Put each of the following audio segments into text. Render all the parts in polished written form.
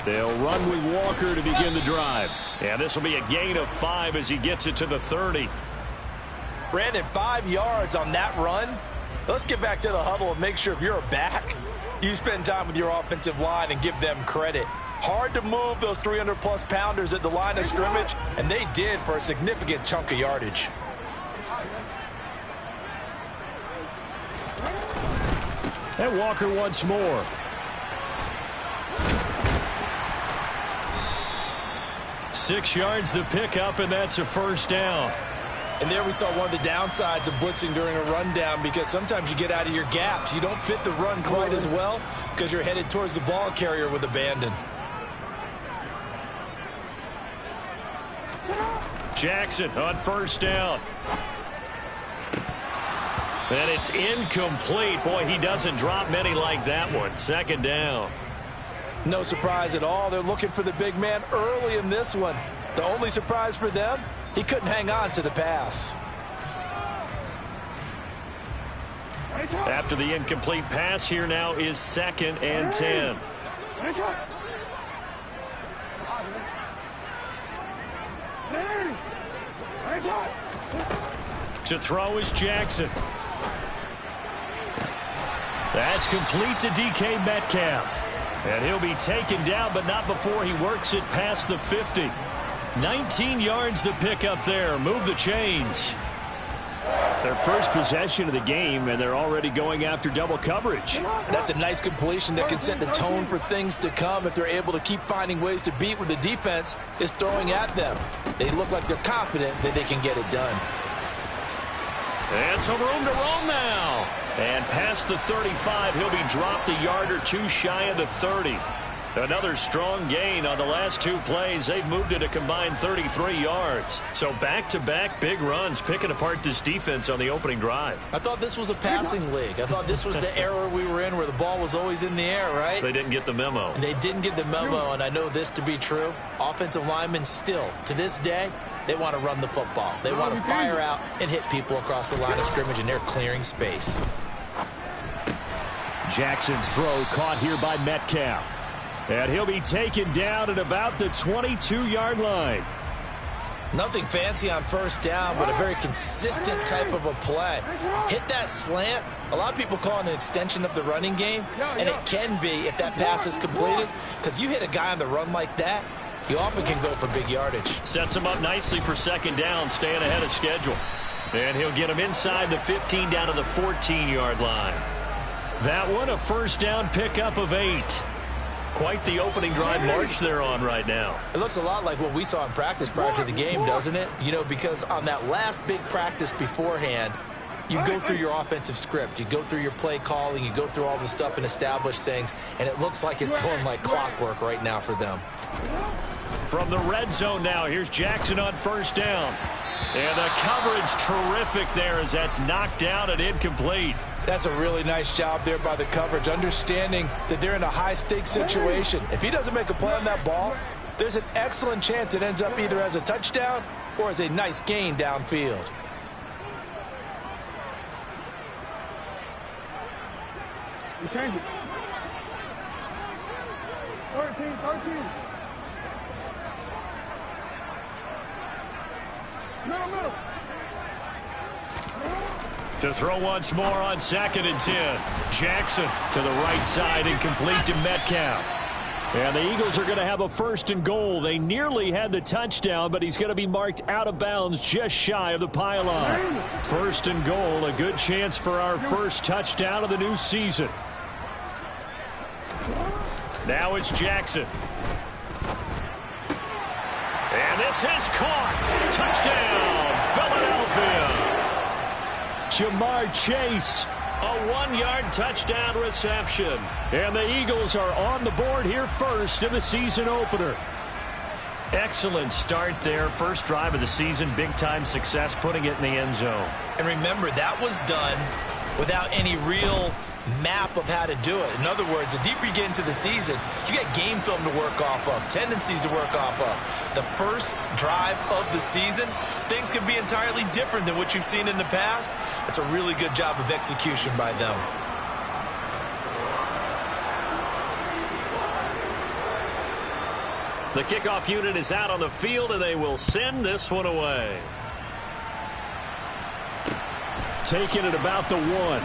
They'll run with Walker to begin the drive. And this will be a gain of 5 as he gets it to the 30. Brandon, 5 yards on that run. Let's get back to the huddle and make sure if you're a back, you spend time with your offensive line and give them credit. Hard to move those 300-plus pounders at the line of scrimmage, and they did for a significant chunk of yardage. And Walker once more. Six yards the pickup, and that's a first down. And there we saw one of the downsides of blitzing during a rundown, because sometimes you get out of your gaps. You don't fit the run quite as well because you're headed towards the ball carrier with abandon. Jackson on first down. And it's incomplete. Boy, he doesn't drop many like that one. Second down. No surprise at all. They're looking for the big man early in this one. The only surprise for them, he couldn't hang on to the pass. After the incomplete pass, here now is 2nd and 10. To throw is Jackson. That's complete to DK Metcalf. And he'll be taken down, but not before he works it past the 50. 19 yards the pickup there. Move the chains. Their first possession of the game, and they're already going after double coverage. That's a nice completion that can set the tone for things to come if they're able to keep finding ways to beat what the defense is throwing at them. They look like they're confident that they can get it done. And some room to roam now. And past the 35, he'll be dropped a yard or two shy of the 30. Another strong gain on the last 2 plays. They've moved it a combined 33 yards. So back-to-back big runs, picking apart this defense on the opening drive. I thought this was a passing league. I thought this was the era we were in where the ball was always in the air, right? They didn't get the memo. And they didn't get the memo, and I know this to be true. Offensive linemen still, to this day, they want to run the football. They want to fire out and hit people across the line of scrimmage, and they're clearing space. Jackson's throw caught here by Metcalf. And he'll be taken down at about the 22-yard line. Nothing fancy on first down, but a very consistent type of a play. Hit that slant. A lot of people call it an extension of the running game, and it can be if that pass is completed, because you hit a guy on the run like that, you often can go for big yardage. Sets him up nicely for second down, staying ahead of schedule. And he'll get him inside the 15 down to the 14-yard line. That one a first down pickup of 8. Quite the opening drive march they're on right now. It looks a lot like what we saw in practice prior to the game, doesn't it? You know, because on that last big practice beforehand, you go through your offensive script. You go through your play calling. You go through all the stuff and establish things. And it looks like it's going like clockwork right now for them. From the red zone now, here's Jackson on first down. And the coverage terrific there as that's knocked down and incomplete. That's a really nice job there by the coverage, understanding that they're in a high-stakes situation. If he doesn't make a play on that ball, there's an excellent chance it ends up either as a touchdown or as a nice gain downfield. You change it. 13. No. To throw once more on 2nd and 10. Jackson to the right side and complete to Metcalf. And the Eagles are going to have a 1st and goal. They nearly had the touchdown, but he's going to be marked out of bounds just shy of the pylon. 1st and goal, a good chance for our first touchdown of the new season. Now it's Jackson. And this is caught. Touchdown, Philadelphia. Jamar Chase, a 1-yard touchdown reception. And the Eagles are on the board here first in the season opener. Excellent start there. First drive of the season, big-time success, putting it in the end zone. And remember, that was done without any real map of how to do it. In other words, the deeper you get into the season, you got game film to work off of, tendencies to work off of. The first drive of the season, things can be entirely different than what you've seen in the past. It's a really good job of execution by them. The kickoff unit is out on the field, and they will send this one away. Taking it about the 1.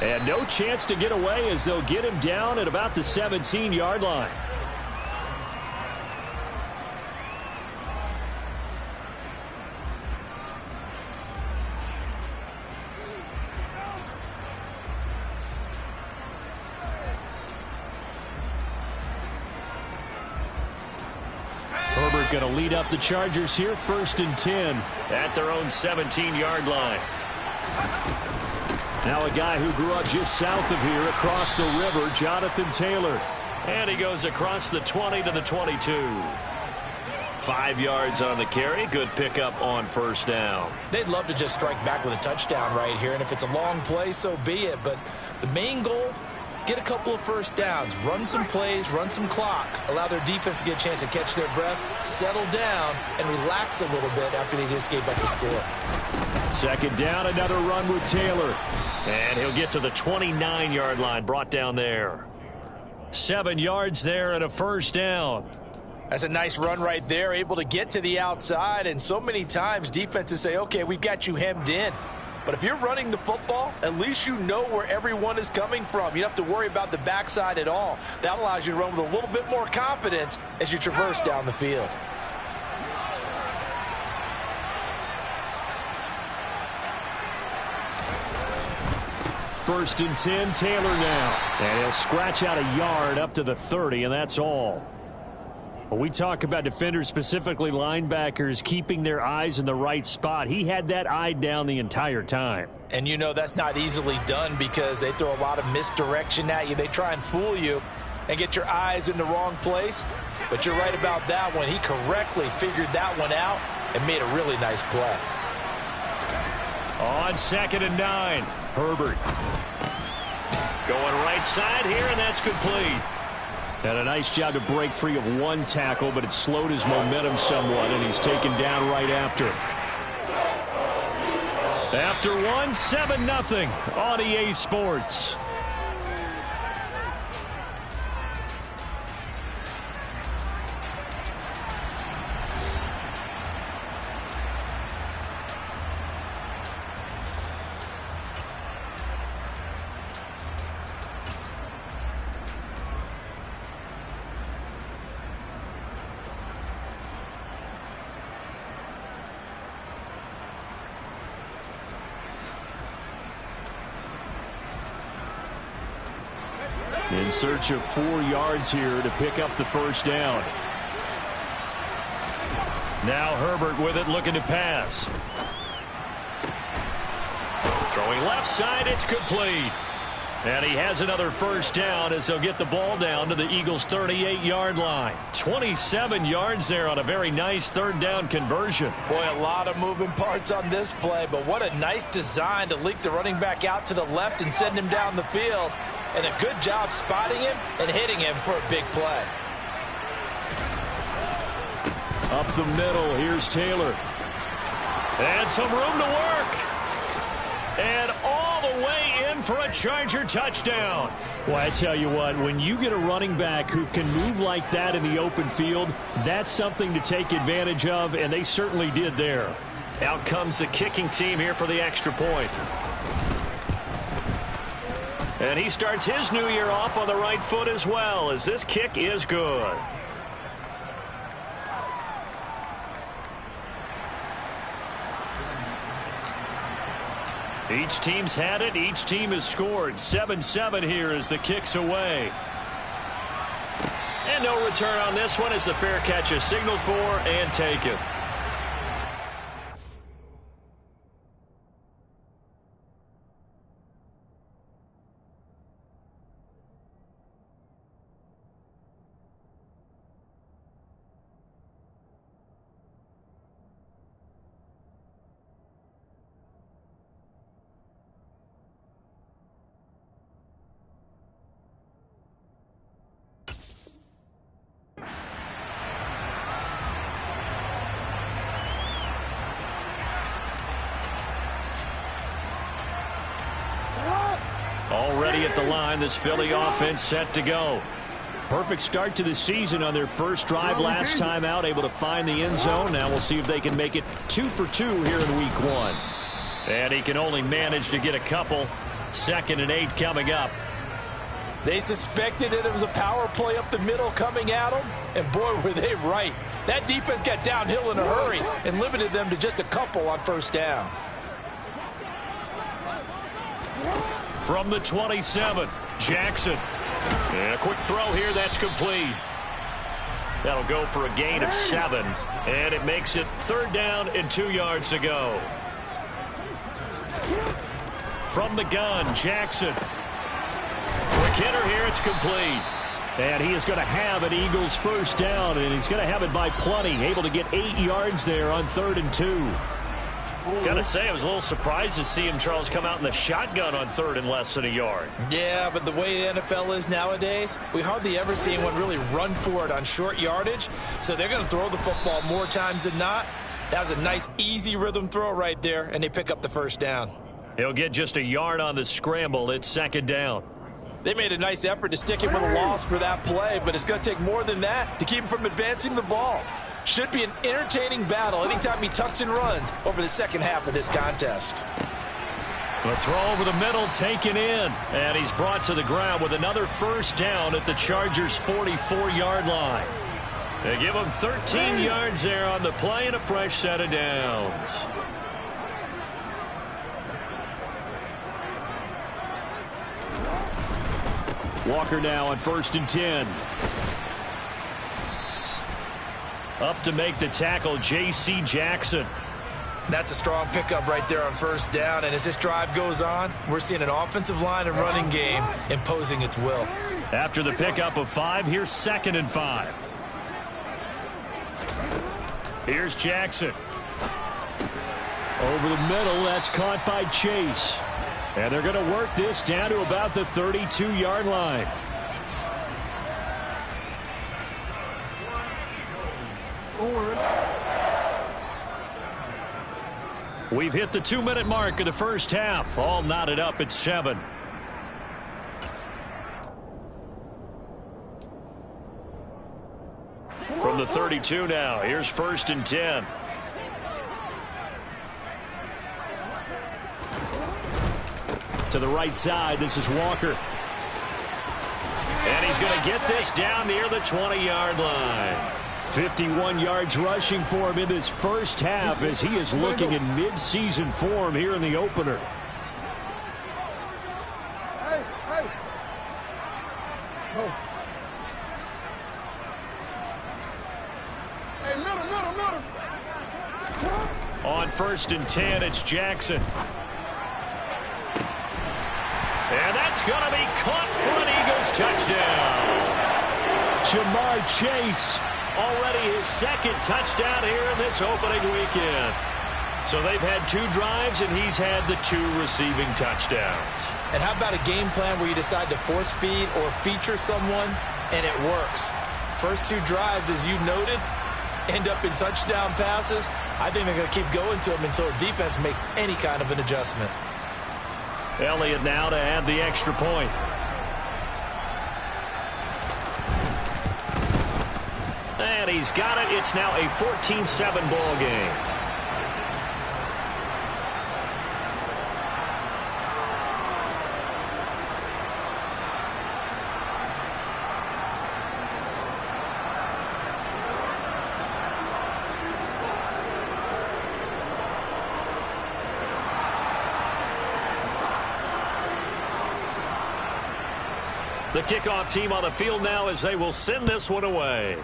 And no chance to get away as they'll get him down at about the 17-yard line. Herbert going to lead up the Chargers here, 1st and 10 at their own 17-yard line. Now a guy who grew up just south of here across the river, Jonathan Taylor. And he goes across the 20 to the 22. 5 yards on the carry. Good pickup on 1st down. They'd love to just strike back with a touchdown right here, and if it's a long play, so be it. But the main goal, get a couple of 1st downs, run some plays, run some clock, allow their defense to get a chance to catch their breath, settle down, and relax a little bit after they just gave up the score. 2nd down, another run with Taylor. And he'll get to the 29-yard line, brought down there. 7 yards there and a 1st down. That's a nice run right there, able to get to the outside, and so many times defenses say, okay, we've got you hemmed in. But if you're running the football, at least you know where everyone is coming from. You don't have to worry about the backside at all. That allows you to run with a little bit more confidence as you traverse down the field. First and 10, Taylor now. And he'll scratch out a yard up to the 30, and that's all. When we talk about defenders, specifically linebackers, keeping their eyes in the right spot, he had that eye down the entire time. And you know that's not easily done because they throw a lot of misdirection at you. They try and fool you and get your eyes in the wrong place. But you're right about that one. He correctly figured that one out and made a really nice play. On 2nd and 9, Herbert. Going right side here, and that's complete. And a nice job to break free of one tackle, but it slowed his momentum somewhat, and he's taken down right after. After one, 7-0 on EA Sports. In search of 4 yards here to pick up the 1st down. Now Herbert with it, looking to pass. Throwing left side, it's complete. And he has another 1st down as they'll get the ball down to the Eagles' 38-yard line. 27 yards there on a very nice 3rd down conversion. Boy, a lot of moving parts on this play, but what a nice design to leak the running back out to the left and send him down the field. And a good job spotting him and hitting him for a big play. Up the middle, here's Taylor. And some room to work. And all the way in for a Charger touchdown. Well, I tell you what, when you get a running back who can move like that in the open field, that's something to take advantage of, and they certainly did there. Out comes the kicking team here for the extra point. And he starts his new year off on the right foot as well, as this kick is good. Each team's had it. Each team has scored. 7-7 here as the kick's away. And no return on this one as the fair catch is signaled for and taken. ready at the line. This Philly offense set to go. Perfect start to the season on their first drive last time out, able to find the end zone. Now we'll see if they can make it 2 for 2 here in week 1. And he can only manage to get a couple. 2nd and 8 coming up. They suspected it was a power play up the middle coming at them, and boy, were they right. That defense got downhill in a hurry and limited them to just a couple on first down. From the 27, Jackson. And a quick throw here, that's complete. That'll go for a gain of 7, and it makes it 3rd down and 2 yards to go. From the gun, Jackson. Quick hitter here, it's complete. And he is going to have an Eagles first down, and he's going to have it by plenty. Able to get 8 yards there on 3rd and 2. Gotta say, I was a little surprised to see him, Charles, come out in the shotgun on 3rd and less than a yard. Yeah, but the way the NFL is nowadays, we hardly ever see anyone really run for it on short yardage. So they're going to throw the football more times than not. That was a nice, easy rhythm throw right there, and they pick up the first down. He'll get just a yard on the scramble. It's 2nd down. They made a nice effort to stick him with a loss for that play, but it's going to take more than that to keep him from advancing the ball. Should be an entertaining battle anytime he tucks and runs over the second half of this contest. The throw over the middle taken in, and he's brought to the ground with another first down at the Chargers' 44-yard line. They give him 13 yards there on the play and a fresh set of downs. Walker now on 1st and 10. Up to make the tackle, J.C. Jackson. That's a strong pickup right there on first down, and as this drive goes on, we're seeing an offensive line and running game imposing its will. After the pickup of 5, here's 2nd and 5. Here's Jackson. Over the middle, that's caught by Chase. And they're going to work this down to about the 32-yard line. We've hit the 2-minute mark of the first half. All knotted up at 7. From the 32 now, here's 1st and 10. To the right side, this is Walker. And he's going to get this down near the 20-yard line. 51 yards rushing for him in this first half as he is looking in mid-season form here in the opener. Hey, hey. Oh. Hey, middle. On 1st and 10, it's Jackson. And that's going to be caught for an Eagles touchdown. Ja'Marr Chase, already his 2nd touchdown here in this opening weekend. So they've had 2 drives, and he's had the 2 receiving touchdowns. And how about a game plan where you decide to force feed or feature someone, and it works? First 2 drives, as you noted, end up in touchdown passes. I think they're going to keep going to them until the defense makes any kind of an adjustment. Elliott now to add the extra point. And he's got it. It's now a 14-7 ball game. The kickoff team on the field now as they will send this one away.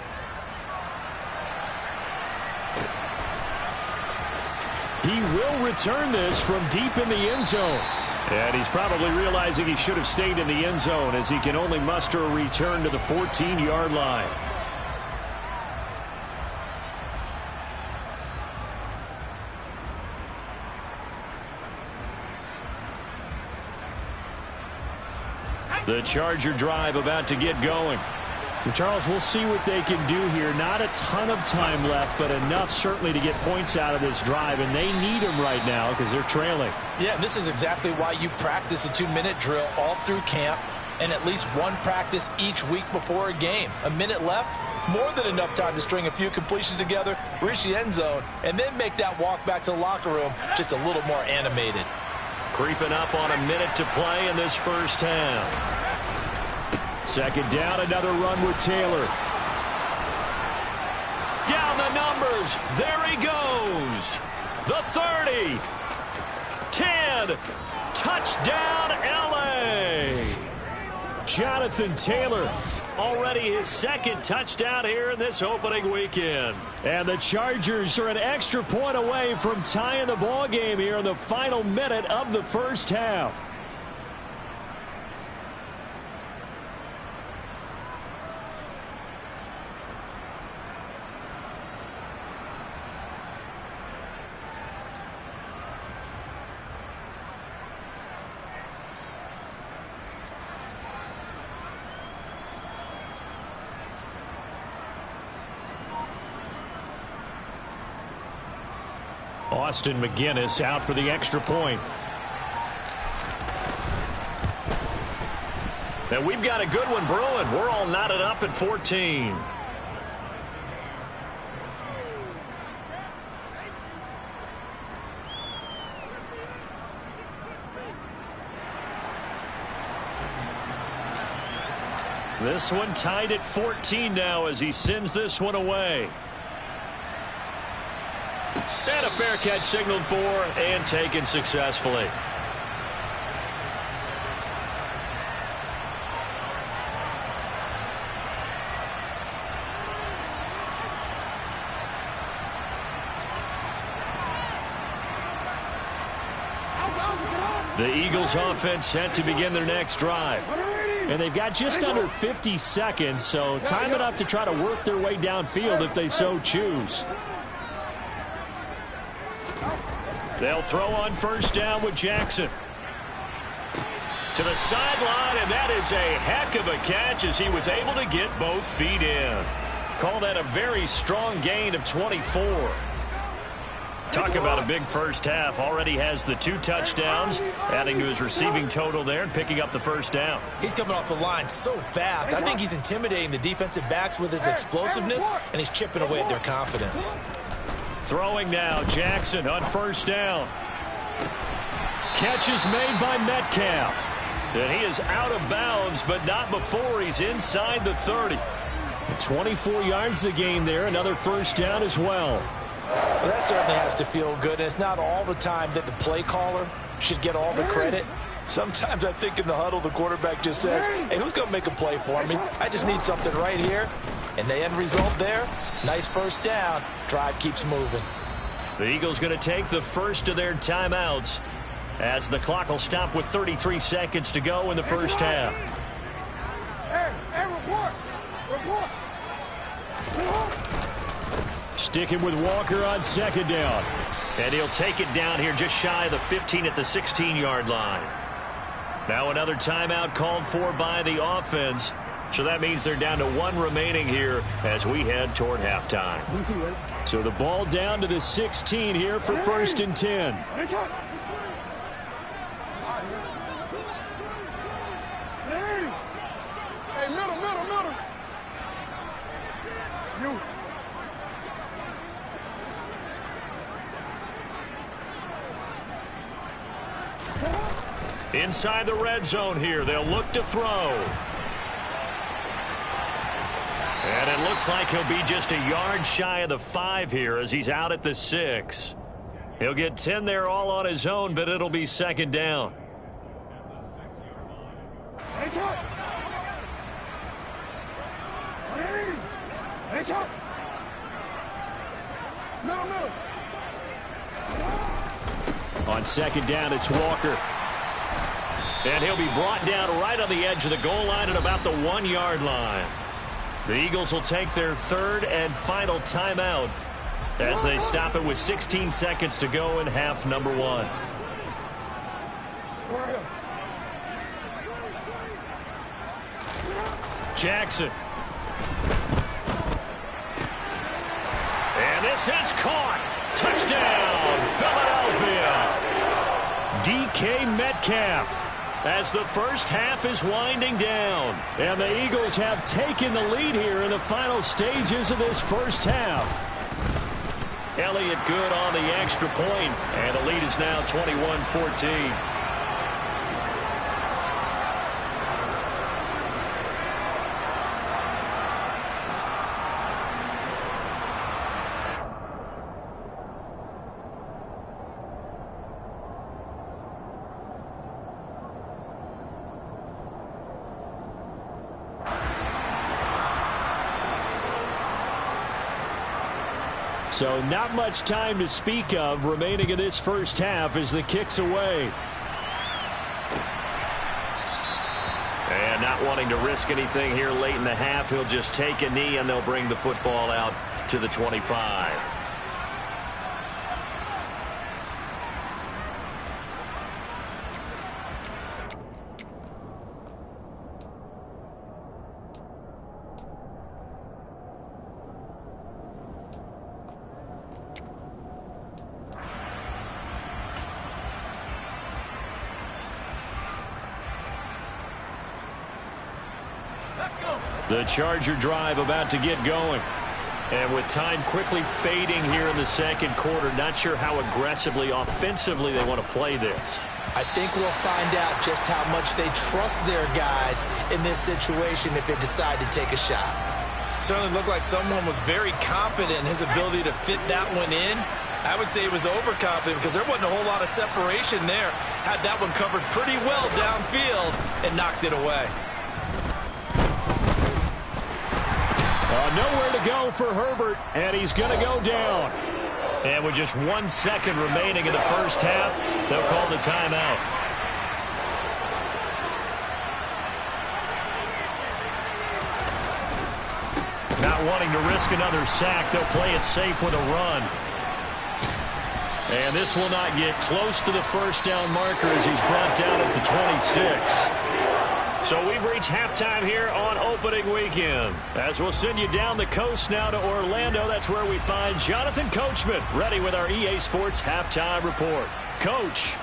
He will return this from deep in the end zone. And he's probably realizing he should have stayed in the end zone as he can only muster a return to the 14-yard line. The Charger drive about to get going. And Charles, we'll see what they can do here. Not a ton of time left, but enough certainly to get points out of this drive, and they need them right now because they're trailing. Yeah, this is exactly why you practice a 2-minute drill all through camp and at least one practice each week before a game. A minute left, more than enough time to string a few completions together, reach the end zone, and then make that walk back to the locker room just a little more animated. Creeping up on a minute to play in this first half. Second down, another run with Taylor. Down the numbers. There he goes. The 30. 10. Touchdown, L.A. Jonathan Taylor, already his second touchdown here in this opening weekend. And the Chargers are an extra point away from tying the ball game here in the final minute of the first half. Austin McGinnis out for the extra point. And we've got a good one brewing. We're all knotted up at 14. This one tied at 14 now as he sends this one away. And a fair catch signaled for and taken successfully. The Eagles offense set to begin their next drive. And they've got just under 50 seconds, so time enough to try to work their way downfield if they so choose. They'll throw on first down with Jackson. To the sideline, and that is a heck of a catch as he was able to get both feet in. Call that a very strong gain of 24. Talk about a big first half. Already has the 2 touchdowns, adding to his receiving total there and picking up the first down. He's coming off the line so fast. I think he's intimidating the defensive backs with his explosiveness, and he's chipping away at their confidence. Throwing now, Jackson on first down. Catch is made by Metcalf. And he is out of bounds, but not before he's inside the 30. 24 yards the game there, another first down as well. Well, that certainly has to feel good, and it's not all the time that the play caller should get all the credit. Sometimes I think in the huddle the quarterback just says, hey, who's going to make a play for me? I just need something right here. And the end result there, nice first down. Drive keeps moving. The Eagles going to take the first of their timeouts as the clock will stop with 33 seconds to go in the first half. Sticking with Walker on second down. And he'll take it down here just shy of the 15 at the 16-yard line. Now another timeout called for by the offense. So that means they're down to 1 remaining here as we head toward halftime. So the ball down to the 16 here for first and 10. Hey, middle. You. Inside the red zone here, they'll look to throw. And it looks like he'll be just a yard shy of the 5 here as he's out at the 6. He'll get 10 there all on his own, but it'll be second down. On second down, it's Walker. And he'll be brought down right on the edge of the goal line at about the 1-yard line. The Eagles will take their third and final timeout as they stop it with 16 seconds to go in half number 1. Jackson this is caught. Touchdown, Philadelphia. DK Metcalf. As the first half is winding down. And the Eagles have taken the lead here in the final stages of this first half. Elliott good on the extra point, and the lead is now 21-14. So not much time to speak of remaining in this first half as the kick's away. And not wanting to risk anything here late in the half, he'll just take a knee and they'll bring the football out to the 25. The Charger drive about to get going. And with time quickly fading here in the second quarter, not sure how aggressively, offensively they want to play this. I think we'll find out just how much they trust their guys in this situation if they decide to take a shot. Certainly looked like someone was very confident in his ability to fit that one in. I would say he was overconfident because there wasn't a whole lot of separation there. Had that one covered pretty well downfield and knocked it away. Nowhere to go for Herbert, and he's going to go down. And with just 1 second remaining in the first half, they'll call the timeout. Not wanting to risk another sack, they'll play it safe with a run. And this will not get close to the first down marker as he's brought down at the 26. So we've reached halftime here on opening weekend. As we'll send you down the coast now to Orlando, that's where we find Jonathan Coachman ready with our EA Sports Halftime Report. Coach.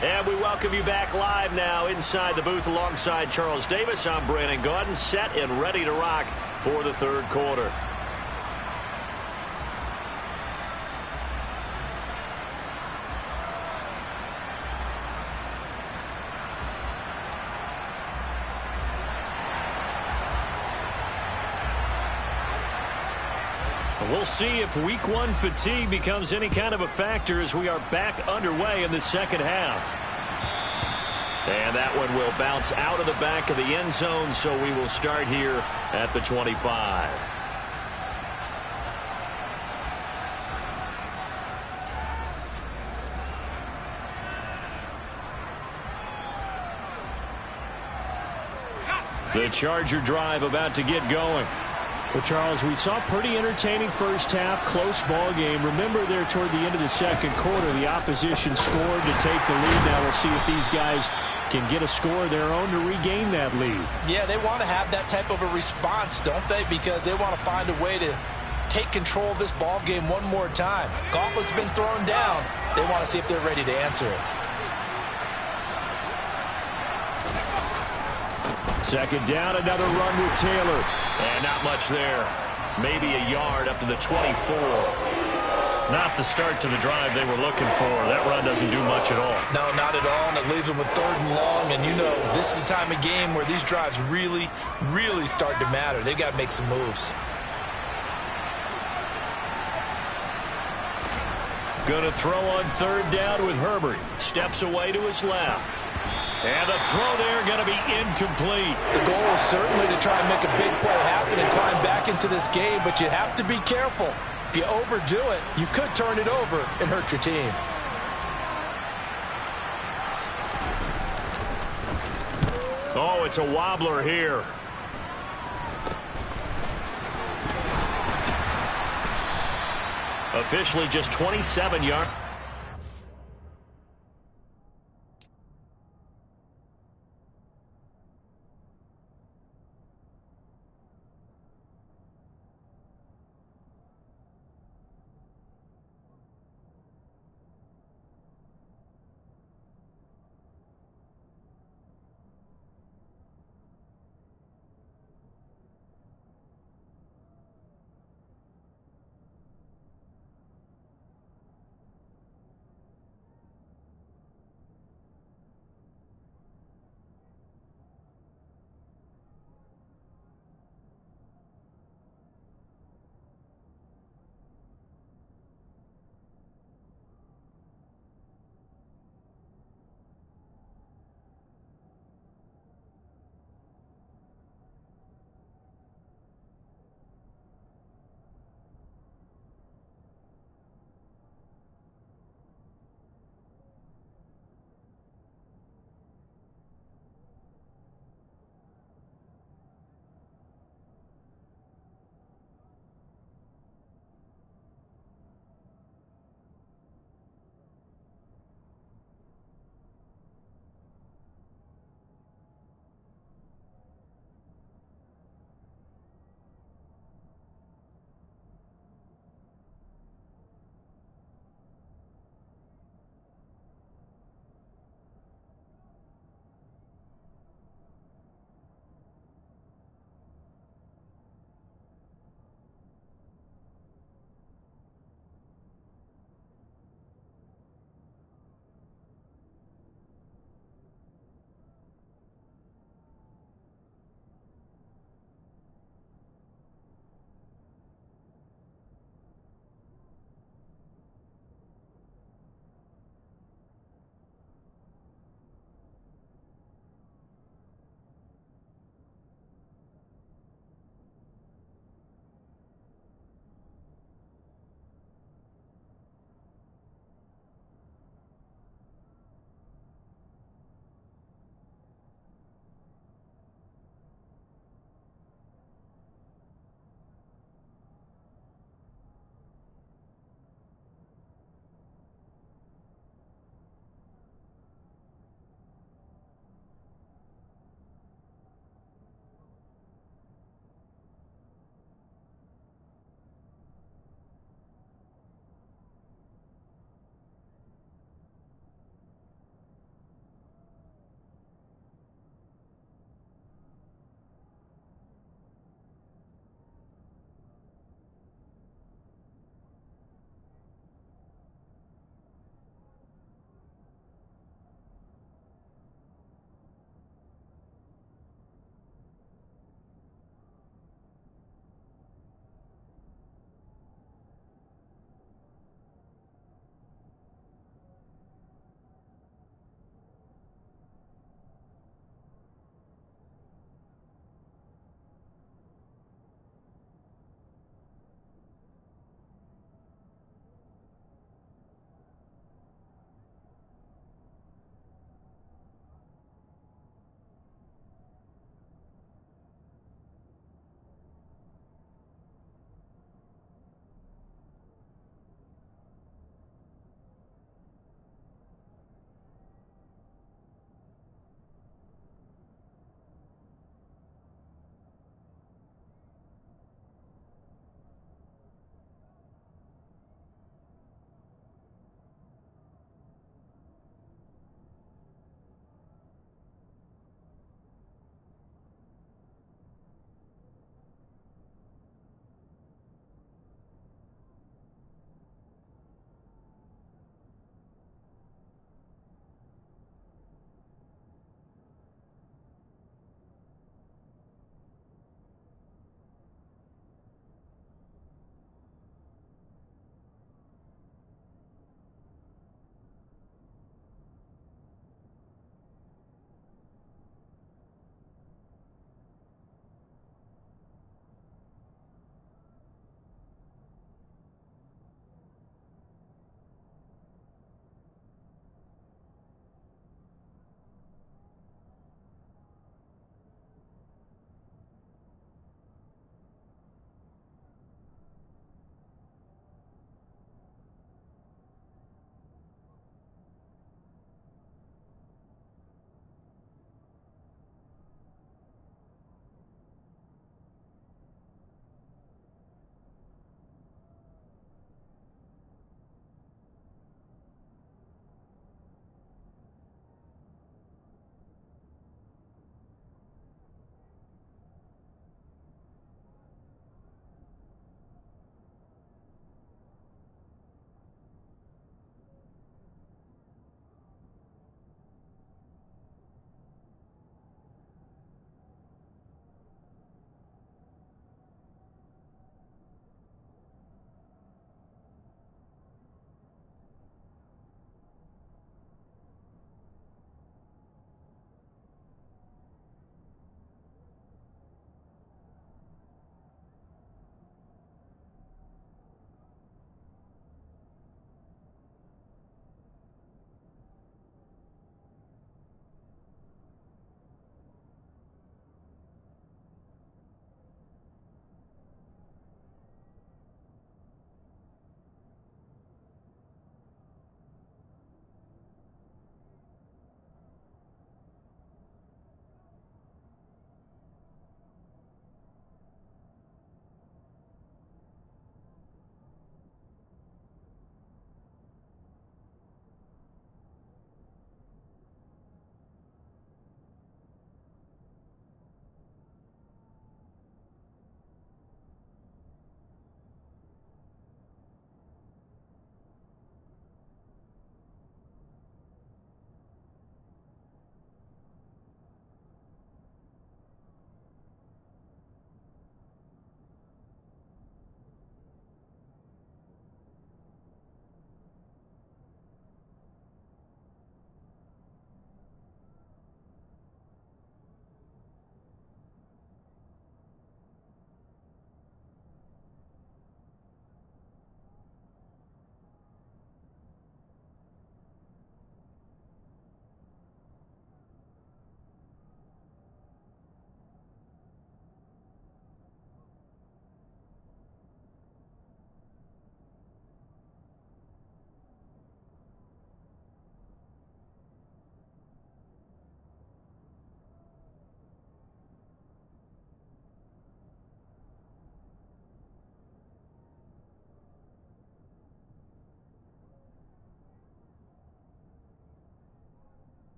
And we welcome you back live now inside the booth alongside Charles Davis. I'm Brandon Gaudin, set and ready to rock for the third quarter. We'll see if week one fatigue becomes any kind of a factor as we are back underway in the second half. And that one will bounce out of the back of the end zone, so we will start here at the 25. The Charger drive about to get going. Well, Charles, we saw a pretty entertaining first half, close ball game. Remember there toward the end of the second quarter, the opposition scored to take the lead. Now we'll see if these guys can get a score of their own to regain that lead. Yeah, they want to have that type of a response, don't they? Because they want to find a way to take control of this ball game one more time. Gauntlet's been thrown down. They want to see if they're ready to answer it. Second down, another run with Taylor. And not much there. Maybe a yard up to the 24. Not the start to the drive they were looking for. That run doesn't do much at all. No, not at all, and it leaves them with third and long. And you know, this is the time of game where these drives really, really start to matter. They've got to make some moves. Going to throw on third down with Herbert. Steps away to his left. And the throw there going to be incomplete. The goal is certainly to try and make a big play happen and climb back into this game, but you have to be careful. If you overdo it, you could turn it over and hurt your team. Oh, it's a wobbler here. Officially just 27 yards.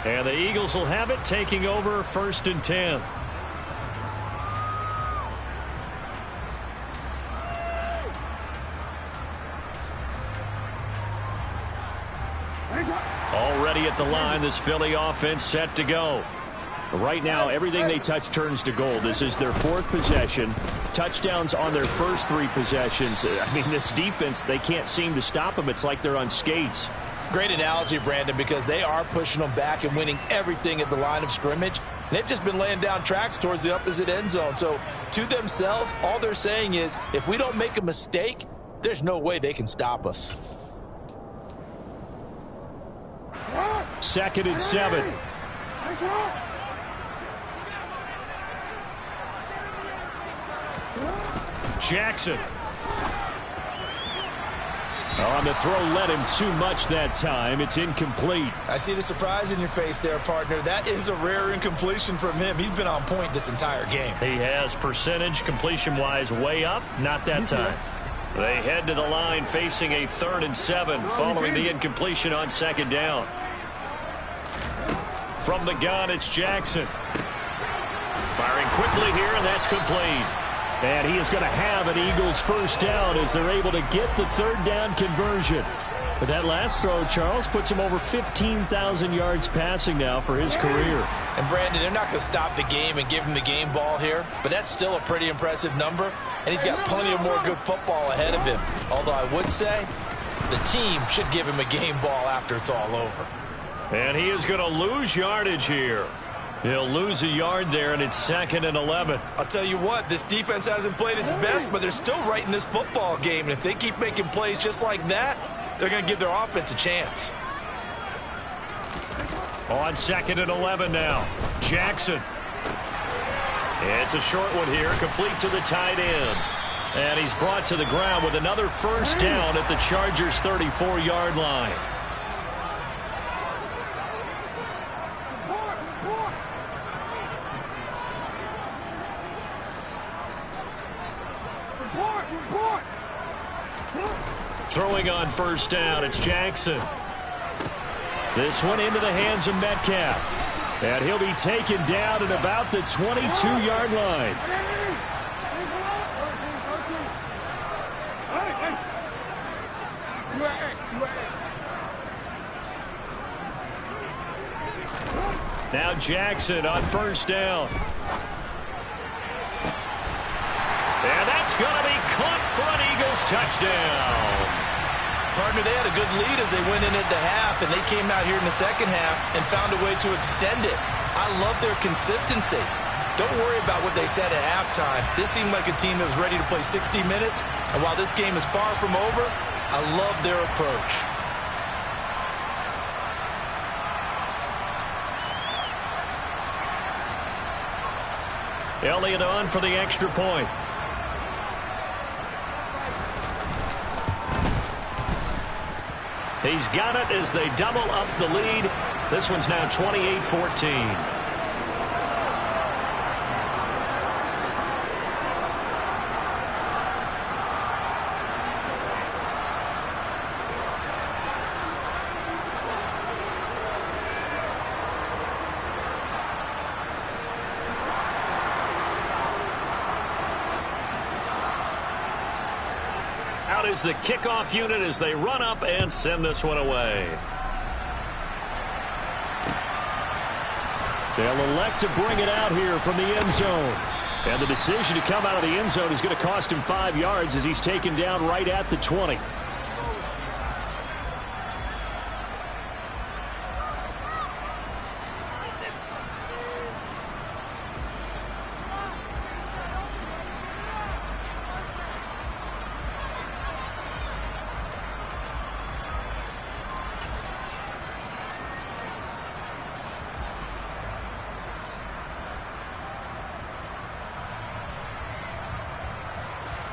And the Eagles will have it, taking over 1st and 10. Already at the line, this Philly offense set to go. Right now, everything they touch turns to gold. This is their 4th possession. Touchdowns on their first 3 possessions. I mean, this defense, they can't seem to stop them. It's like they're on skates. Great analogy, Brandon, because they are pushing them back and winning everything at the line of scrimmage. And they've just been laying down tracks towards the opposite end zone. So to themselves, all they're saying is, if we don't make a mistake, there's no way they can stop us. 2nd and 7. Jackson. On the throw, led him too much that time. It's incomplete. I see the surprise in your face there, partner. That is a rare incompletion from him. He's been on point this entire game. He has percentage completion-wise way up. Not that time. They head to the line facing a 3rd and 7 following the incompletion on 2nd down. From the gun, it's Jackson. Firing quickly here, and that's complete. And he is going to have an Eagles 1st down as they're able to get the 3rd down conversion. But that last throw, Charles, puts him over 15,000 yards passing now for his career. And Brandon, they're not going to stop the game and give him the game ball here, but that's still a pretty impressive number, and he's got plenty of more good football ahead of him. Although I would say the team should give him a game ball after it's all over. And he is going to lose yardage here. He'll lose a yard there, and it's 2nd and 11. I'll tell you what, this defense hasn't played its best, but they're still right in this football game. And if they keep making plays just like that, they're going to give their offense a chance. On 2nd and 11 now, Jackson. It's a short one here, complete to the tight end. And he's brought to the ground with another 1st down at the Chargers' 34-yard line. Throwing on 1st down, it's Jackson. This one into the hands of Metcalf. And he'll be taken down at about the 22-yard line. Now Jackson on 1st down. And that's going to be caught for an Eagles touchdown. Partner, they had a good lead as they went in at the half, and they came out here in the 2nd half and found a way to extend it. I love their consistency. Don't worry about what they said at halftime. This seemed like a team that was ready to play 60 minutes, and while this game is far from over, I love their approach. Elliott on for the extra point. He's got it as they double up the lead. This one's now 28-14. Out is the kickoff unit as they run up and send this one away. They'll elect to bring it out here from the end zone. And the decision to come out of the end zone is going to cost him 5 yards as he's taken down right at the 20.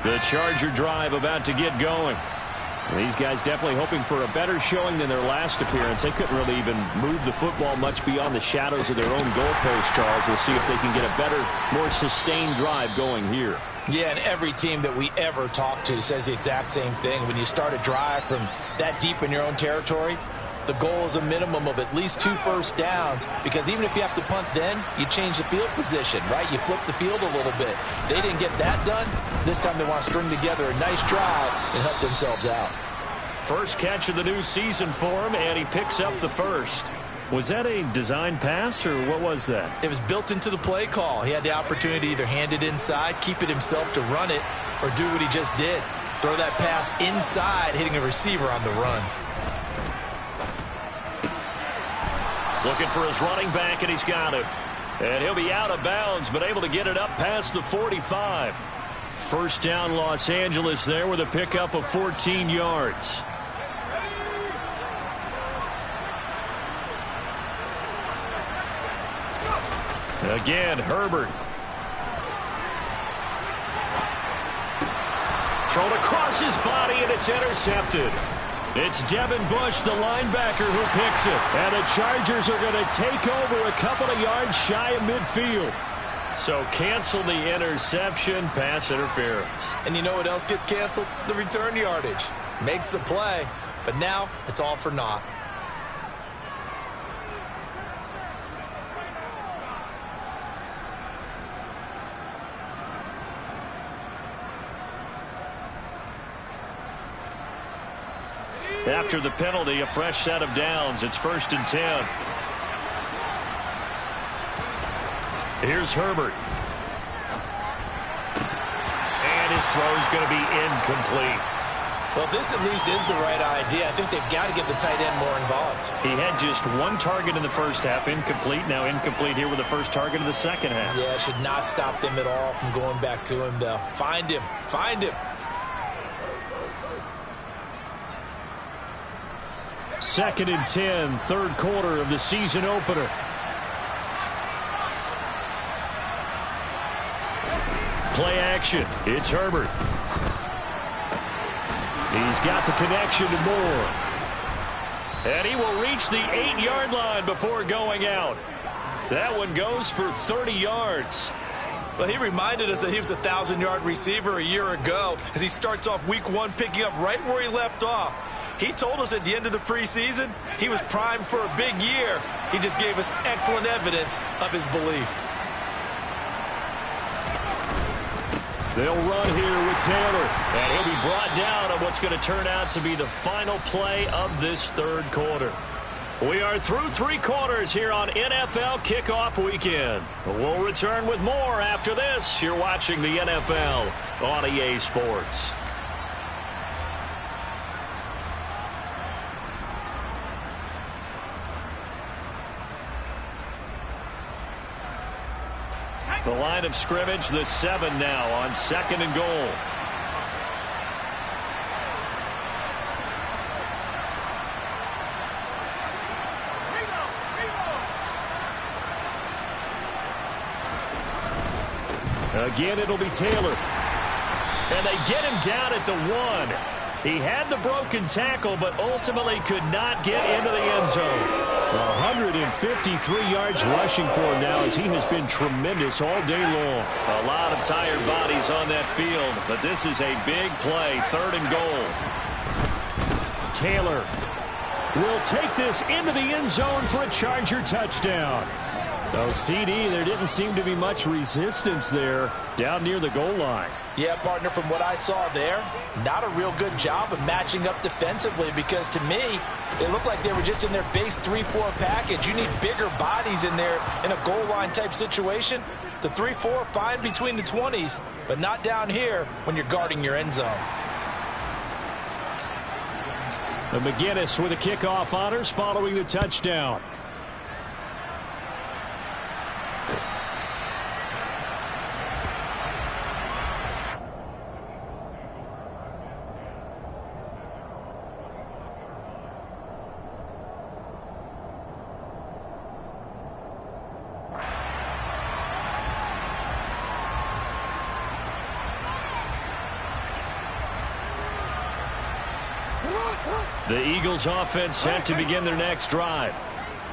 The Charger drive about to get going. These guys definitely hoping for a better showing than their last appearance. They couldn't really even move the football much beyond the shadows of their own goalpost, Charles. We'll see if they can get a better, more sustained drive going here. Yeah, and every team that we ever talk to says the exact same thing. When you start a drive from that deep in your own territory, the goal is a minimum of at least 2 first downs, because even if you have to punt then, you change the field position, right? You flip the field a little bit. They didn't get that done. This time they want to string together a nice drive and help themselves out. First catch of the new season for him, and he picks up the first. Was that a design pass, or what was that? It was built into the play call. He had the opportunity to either hand it inside, keep it himself to run it, or do what he just did. Throw that pass inside, hitting a receiver on the run. Looking for his running back, and he's got it. And he'll be out of bounds, but able to get it up past the 45. First down, Los Angeles there with a pickup of 14 yards. Again, Herbert. Thrown across his body, and it's intercepted. It's Devin Bush, the linebacker, who picks it. And the Chargers are going to take over a couple of yards shy of midfield. So cancel the interception, pass interference. And you know what else gets canceled? The return yardage. Makes the play, but now it's all for naught. After the penalty, a fresh set of downs. It's 1st and 10. Here's Herbert. And his throw's going to be incomplete. Well, this at least is the right idea. I think they've got to get the tight end more involved. He had just 1 target in the first half, incomplete. Now incomplete here with the first target of the second half. Yeah, it should not stop them at all from going back to him, though. Find him. Find him. 2nd and 10, 3rd quarter of the season opener. Play action. It's Herbert. He's got the connection to Moore. And he will reach the 8-yard line before going out. That one goes for 30 yards. Well, he reminded us that he was a 1,000-yard receiver a year ago as he starts off week 1 picking up right where he left off. He told us at the end of the preseason he was primed for a big year. He just gave us excellent evidence of his belief. They'll run here with Taylor, and he'll be brought down on what's going to turn out to be the final play of this 3rd quarter. We are through 3 quarters here on NFL Kickoff Weekend. We'll return with more after this. You're watching the NFL on EA Sports. The line of scrimmage, the 7 now on 2nd and goal. Again, it'll be Taylor. And they get him down at the 1. He had the broken tackle, but ultimately could not get into the end zone. 153 yards rushing for him now, as he has been tremendous all day long. A lot of tired bodies on that field, but this is a big play, 3rd and goal. Taylor will take this into the end zone for a Charger touchdown. Oh, CD, there didn't seem to be much resistance there down near the goal line. Yeah, partner, from what I saw there, not a real good job of matching up defensively, because to me, it looked like they were just in their base 3-4 package. You need bigger bodies in there in a goal line type situation. The 3-4, fine between the 20s, but not down here when you're guarding your end zone. And McGinnis with the kickoff honors following the touchdown. The Eagles offense set to begin their next drive.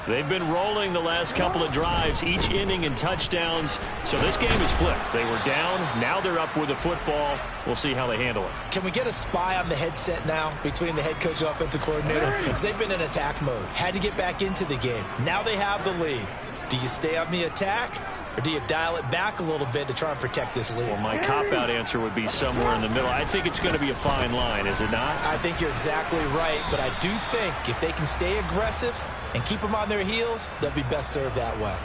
They've been rolling the last couple of drives, each inning in touchdowns. So this game is flipped. They were down. Now they're up with the football. We'll see how they handle it. Can we get a spy on the headset now between the head coach and offensive coordinator? Because they've been in attack mode. Had to get back into the game. Now they have the lead. Do you stay on the attack, or do you dial it back a little bit to try and protect this lead? Well, my cop-out answer would be somewhere in the middle. I think it's going to be a fine line, is it not? I think you're exactly right, but I do think if they can stay aggressive and keep them on their heels, they'll be best served that way.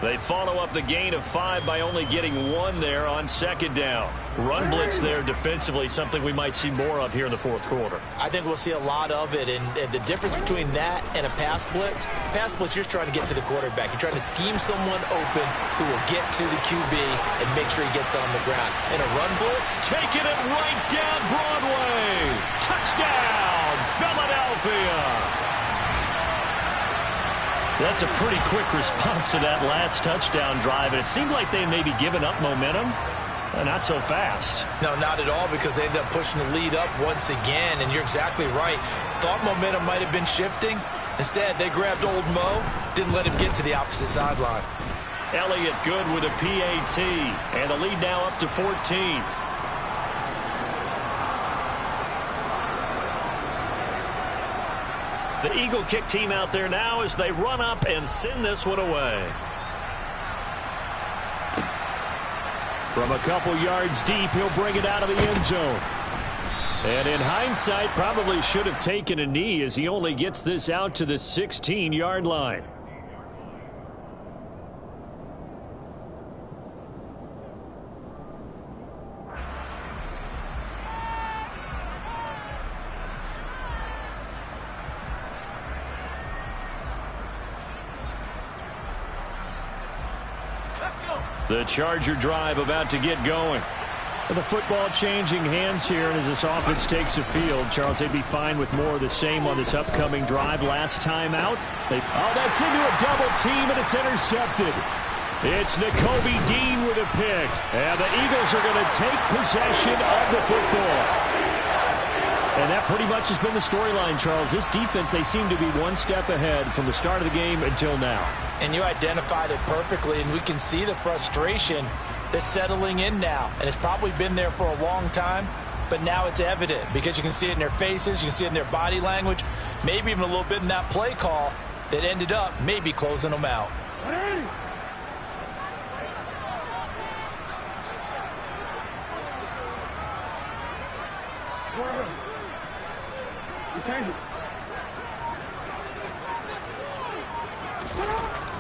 They follow up the gain of 5 by only getting 1 there on second down. Run blitz there defensively, something we might see more of here in the fourth quarter. I think we'll see a lot of it, and the difference between that and a pass blitz, you're just trying to get to the quarterback. You're trying to scheme someone open who will get to the QB and make sure he gets on the ground. In a run blitz, taking it right down Broadway. Touchdown, Philadelphia. That's a pretty quick response to that last touchdown drive, and it seemed like they may be giving up momentum. Not so fast. No, not at all, because they end up pushing the lead up once again, and you're exactly right. Thought momentum might have been shifting. Instead, they grabbed old Mo, didn't let him get to the opposite sideline. Elliott good with a PAT, and the lead now up to 14. The Eagle kick team out there now as they run up and send this one away. From a couple yards deep, he'll bring it out of the end zone. And in hindsight, probably should have taken a knee as he only gets this out to the 16-yard line. The Charger drive about to get going. The football changing hands here, and as this offense takes the field, Charles, they'd be fine with more of the same on this upcoming drive. Last time out, that's into a double team, and it's intercepted. It's Nakobe Dean with a pick, and the Eagles are going to take possession of the football. And that pretty much has been the storyline, Charles. This defense, they seem to be one step ahead from the start of the game until now. And you identified it perfectly, and we can see the frustration that's settling in now. And it's probably been there for a long time, but now it's evident because you can see it in their faces, you can see it in their body language, maybe even a little bit in that play call that ended up maybe closing them out.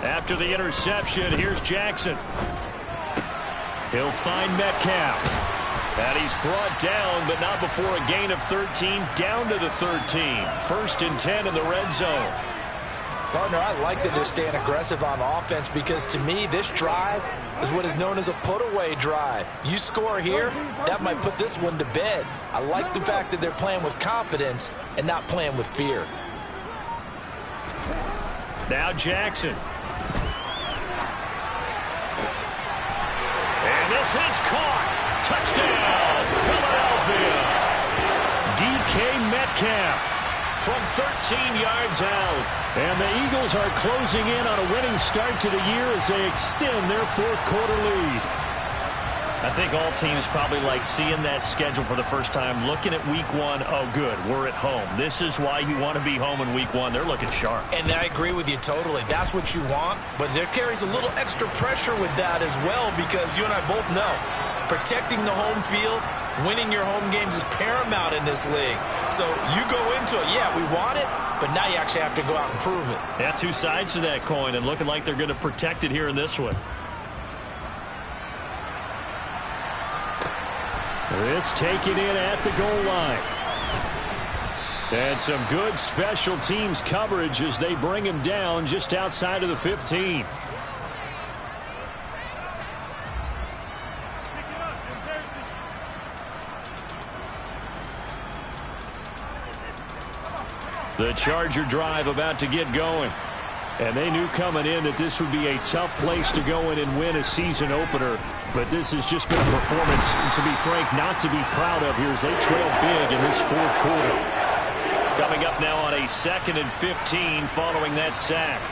After the interception, here's Jackson. He'll find Metcalf. And he's brought down, but not before a gain of 13, down to the 13. First and 10 in the red zone. Partner, I like that they're staying aggressive on offense because to me, this drive is what is known as a put-away drive. You score here, that might put this one to bed. I like the fact that they're playing with confidence and not playing with fear. Now Jackson. And this is caught. Touchdown, Philadelphia. DK Metcalf from 13 yards out. And the Eagles are closing in on a winning start to the year as they extend their fourth quarter lead. I think all teams probably like seeing that schedule for the first time, looking at week one. Oh, good, we're at home. This is why you want to be home in week one. They're looking sharp. And I agree with you totally. That's what you want, but there carries a little extra pressure with that as well because you and I both know protecting the home field, winning your home games is paramount in this league. So you go into it, yeah, we want it, but now you actually have to go out and prove it. Yeah, two sides to that coin, and looking like they're going to protect it here in this one. This taken in at the goal line. And some good special teams coverage as they bring him down just outside of the 15. The Charger drive about to get going. And they knew coming in that this would be a tough place to go in and win a season opener. But this has just been a performance, to be frank, not to be proud of here as they trail big in this fourth quarter. Coming up now on a 2nd and 15 following that sack.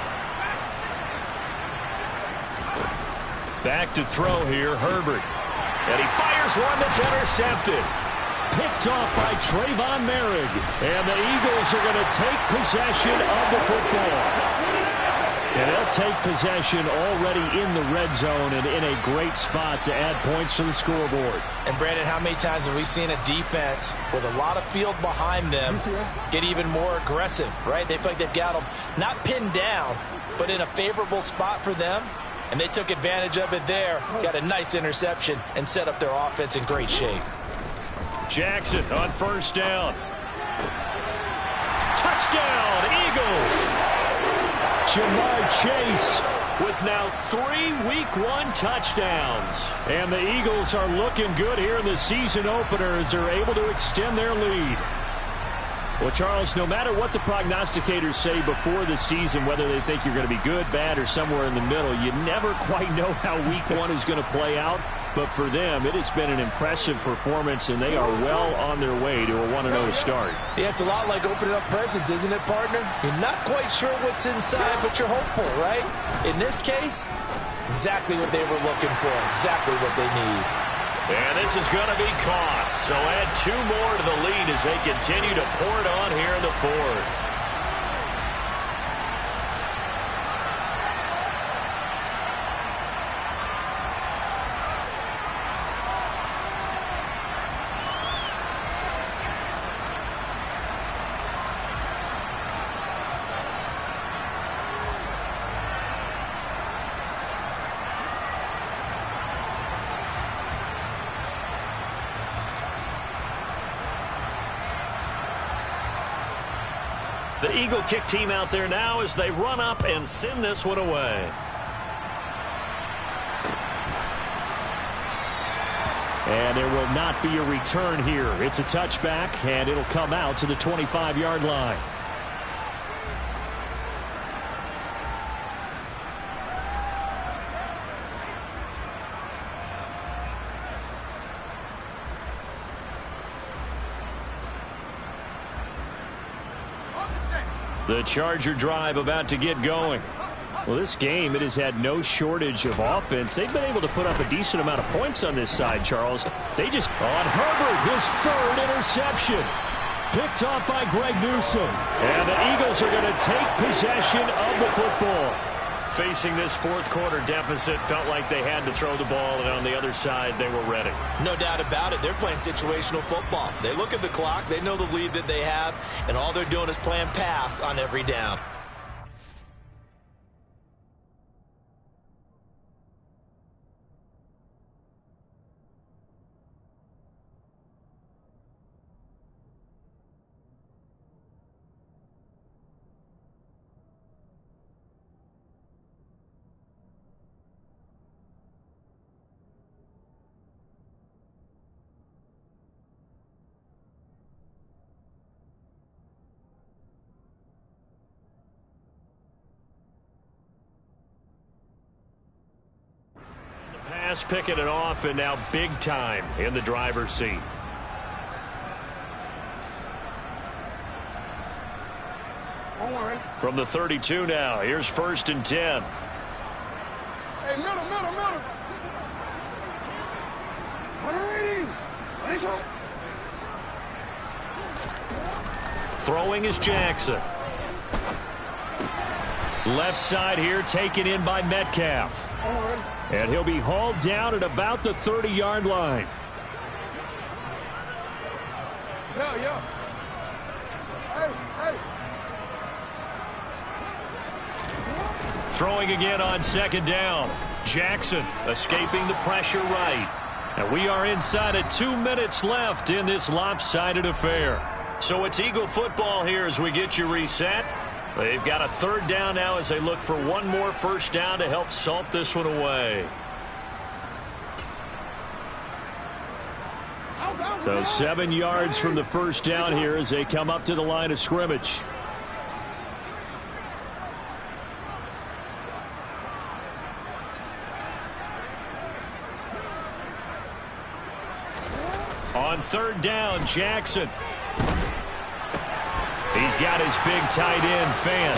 Back to throw here, Herbert. And he fires one that's intercepted. Picked off by Trayvon Merrick. And the Eagles are going to take possession of the football. And they'll take possession already in the red zone and in a great spot to add points to the scoreboard. And, Brandon, how many times have we seen a defense with a lot of field behind them get even more aggressive, right? They feel like they've got them not pinned down, but in a favorable spot for them. And they took advantage of it there, got a nice interception, and set up their offense in great shape. Jackson on first down. Touchdown, Eagles! Jamar Chase with now 3 Week 1 touchdowns. And the Eagles are looking good here in the season opener as they're able to extend their lead. Well, Charles, no matter what the prognosticators say before the season, whether they think you're going to be good, bad, or somewhere in the middle, you never quite know how Week 1 is going to play out. But for them, it has been an impressive performance, and they are well on their way to a 1-0 start. Yeah, it's a lot like opening up presents, isn't it, partner? You're not quite sure what's inside, but you're hopeful, right? In this case, exactly what they were looking for, exactly what they need. And this is going to be caught. So add 2 more to the lead as they continue to pour it on here in the 4th. The Eagle kick team out there now as they run up and send this one away. And there will not be a return here. It's a touchback, and it'll come out to the 25-yard line. The Charger drive about to get going. Well, this game, it has had no shortage of offense. They've been able to put up a decent amount of points on this side, Charles. They just, on Herbert, his 3rd interception. Picked off by Greg Newsome. And the Eagles are going to take possession of the football. Facing this 4th quarter deficit, felt like they had to throw the ball, and on the other side, they were ready. No doubt about it. They're playing situational football. They look at the clock, they know the lead that they have, and all they're doing is playing pass on every down. Picking it off, and now big time in the driver's seat. From the 32 now, here's 1st and 10. Hey, middle. Throwing is Jackson. Left side here taken in by Metcalf. And he'll be hauled down at about the 30-yard line. Yeah. Hey. Throwing again on 2nd down. Jackson escaping the pressure right. And we are inside of 2 minutes left in this lopsided affair. So it's Eagle football here as we get you reset. They've got a 3rd down now as they look for one more 1st down to help salt this one away. So 7 yards from the 1st down here as they come up to the line of scrimmage. On 3rd down, Jackson. He's got his big tight end, Fant.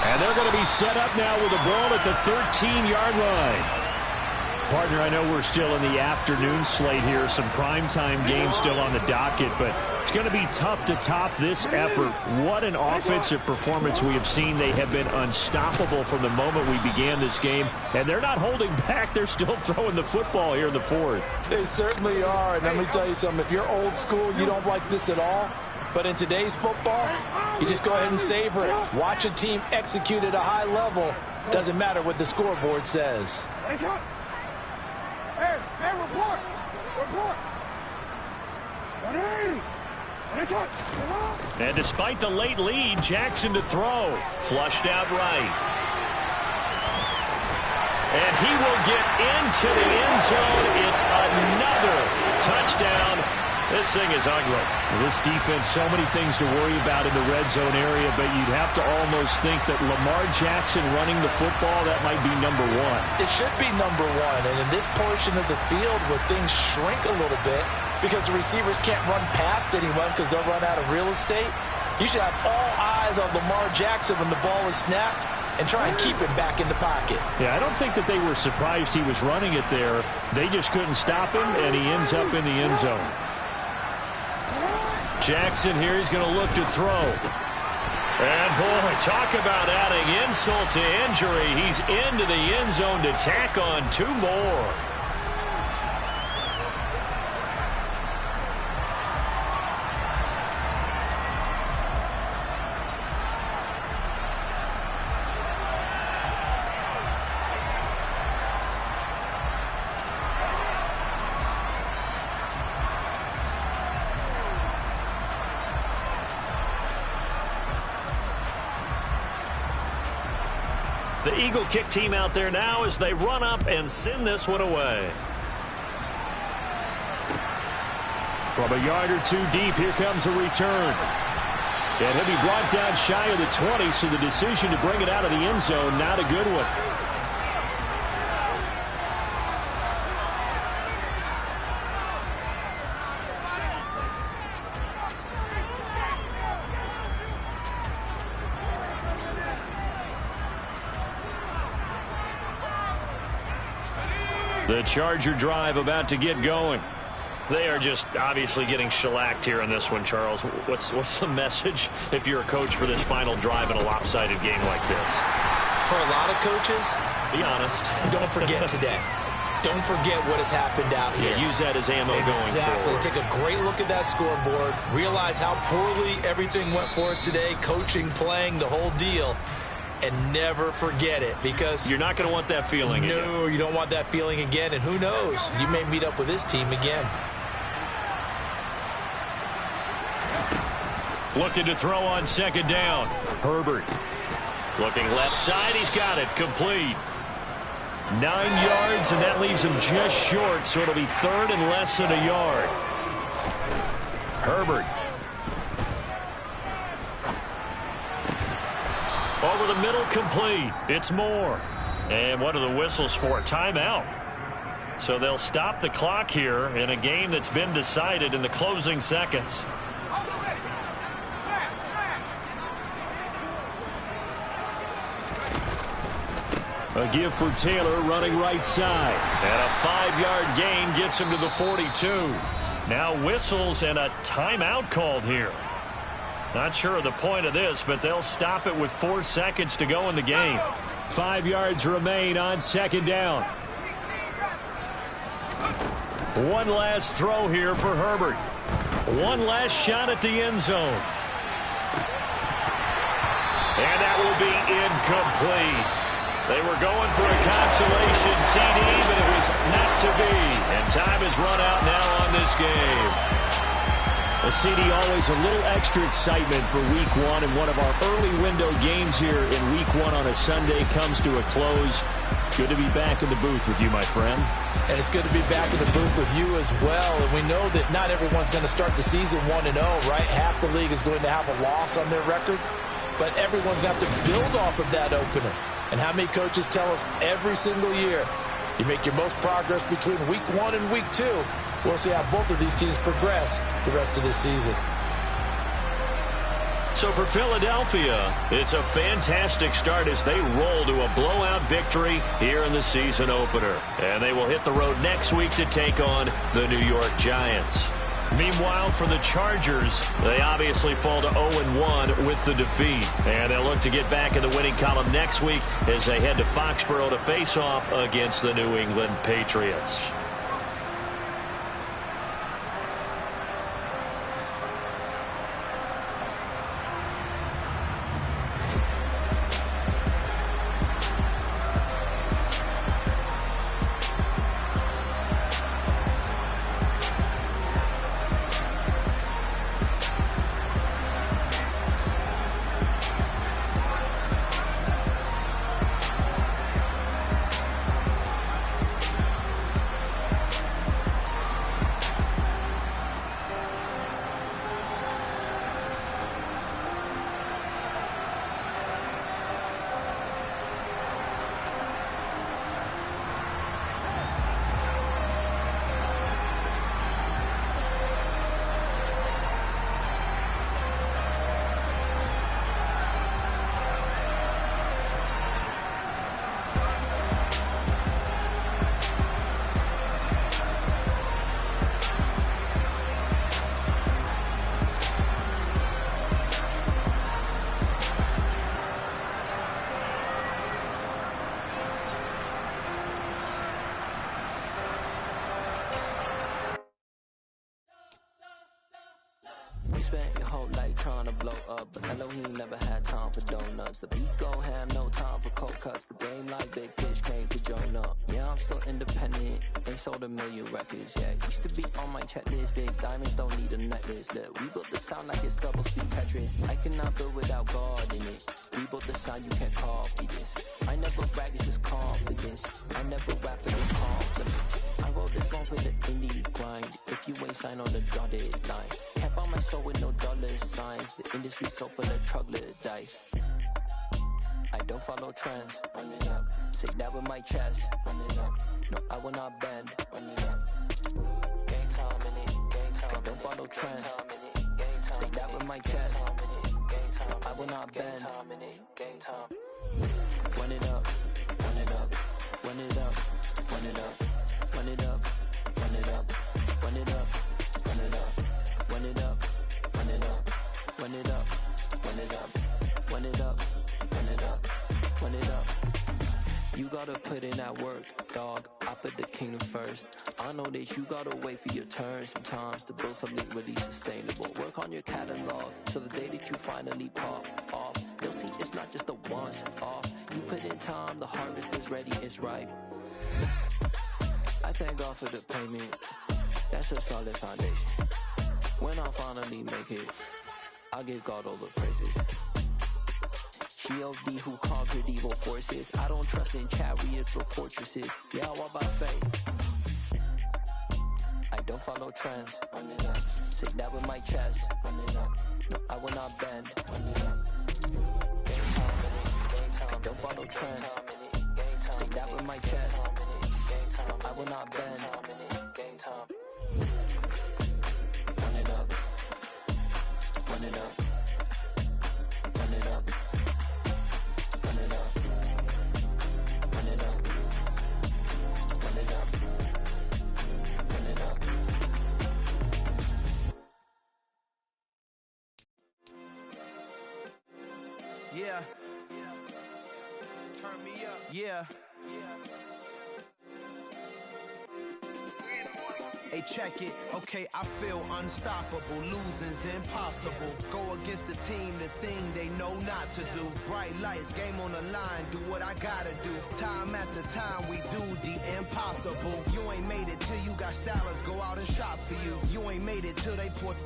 And they're going to be set up now with the ball at the 13-yard line. Partner, I know we're still in the afternoon slate here. Some primetime games still on the docket, but it's going to be tough to top this effort. What an offensive performance we have seen. They have been unstoppable from the moment we began this game, and they're not holding back. They're still throwing the football here in the fourth. They certainly are, and let me tell you something. If you're old school, you don't like this at all. But in today's football, you just go ahead and savor it. Watch a team execute at a high level. Doesn't matter what the scoreboard says. Hey, report! Report! And despite the late lead, Jackson to throw. Flushed out right. And he will get into the end zone. It's another touchdown. This thing is ugly. This defense, so many things to worry about in the red zone area, but you'd have to almost think that Lamar Jackson running the football, that might be number one. It should be number one, and in this portion of the field where things shrink a little bit because the receivers can't run past anyone because they'll run out of real estate, you should have all eyes on Lamar Jackson when the ball is snapped and try and keep him back in the pocket. Yeah, I don't think that they were surprised he was running it there. They just couldn't stop him, and he ends up in the end zone. Jackson here, he's going to look to throw. And boy, talk about adding insult to injury. He's into the end zone to tack on two more. The Eagle kick team out there now as they run up and send this one away. From a yard or two deep, here comes a return. And he'll be brought down shy of the 20, so the decision to bring it out of the end zone, not a good one. The Charger drive about to get going. They are just obviously getting shellacked here in this one, Charles. What's the message if you're a coach for this final drive in a lopsided game like this? For a lot of coaches, be honest. Don't forget today. Don't forget what has happened out here. Yeah, use that as ammo going forward. Take a great look at that scoreboard. Realize how poorly everything went for us today. Coaching, playing, the whole deal. And never forget it, because you're not going to want that feeling again. No, you don't want that feeling again. And who knows? You may meet up with this team again. Looking to throw on second down. Herbert. Looking left side. He's got it. Complete. 9 yards, and that leaves him just short, so it'll be third and less than a yard. Herbert. Over the middle, complete. It's Moore. And what are the whistles for? Timeout. So they'll stop the clock here in a game that's been decided in the closing seconds. A give for Taylor running right side. And a 5-yard gain gets him to the 42. Now whistles and a timeout called here. Not sure of the point of this, but they'll stop it with 4 seconds to go in the game. 5 yards remain on second down. One last throw here for Herbert. One last shot at the end zone. And that will be incomplete. They were going for a consolation TD, but it was not to be. And time has run out now on this game. A CD, always a little extra excitement for Week 1, and one of our early window games here in Week 1 on a Sunday comes to a close. Good to be back in the booth with you, my friend. And it's good to be back in the booth with you as well. And we know that not everyone's going to start the season 1-0, right? Half the league is going to have a loss on their record, but everyone's going to have to build off of that opener. And how many coaches tell us every single year, you make your most progress between Week 1 and Week 2. We'll see how both of these teams progress the rest of this season. So for Philadelphia, it's a fantastic start as they roll to a blowout victory here in the season opener. And they will hit the road next week to take on the New York Giants. Meanwhile, for the Chargers, they obviously fall to 0-1 with the defeat. And they'll look to get back in the winning column next week as they head to Foxborough to face off against the New England Patriots. Spent your whole life trying to blow up, but I know he ain't never had time for donuts. The beat gon' have no time for cold cuts. The game like Big Pitch came to join up. Yeah, I'm still independent, ain't sold a million records yet. Used to be on my checklist, big diamonds don't need a necklace. Look, we built the sound like it's double speed Tetris. I cannot build without God in it. We built the sound, you can't copy this. I never brag, it's just confidence. I never rap for the confidence. I wrote this one for the indie grind. If you ain't signed on the dotted line, can't buy my soul with no dollar signs. The industry so full of troglodytes. I don't follow trends. Run it up. Say that with my chest. Run it up. No, I will not bend. Run it up. Game time in it. Game time. I don't follow trends. Say that with my chest. No, I will not bend. Game time. Run it up. Run it up. Run it up. Run it up. Run it up. Run it up. Run it up. Run it up. Run it up. Run it up. Run it up. Run it up. Run it up. Run it up. Run it up. You gotta put in that work, dog. I put the kingdom first. I know that you gotta wait for your turn sometimes to build something really sustainable. Work on your catalog so the day that you finally pop off, you'll see it's not just a once off. You put in time, the harvest is ready, it's ripe. I thank God for the payment. That's a solid foundation. When I finally make it, I'll give God all the praises. G.O.D. who conquered evil forces. I don't trust in chariots or fortresses. Yeah, I walk by faith. I don't follow trends. Run it up. Say that with my chest. Run it up. No, I will not bend. Run it up. I don't follow trends. Say that with my chest. No, I will not bend. Run it up. Run it up. Run it up. Run it up. Run it up. Run it up. Run it up. Yeah. Turn me up. Yeah. Hey, check it. Okay, I feel unstoppable. Losing's impossible. Go against the team, the thing they know not to do. Bright lights, game on the line. Do what I gotta do. Time after time, we do the impossible. You ain't made it till you got stylers go out and shop for you. You ain't made it till they put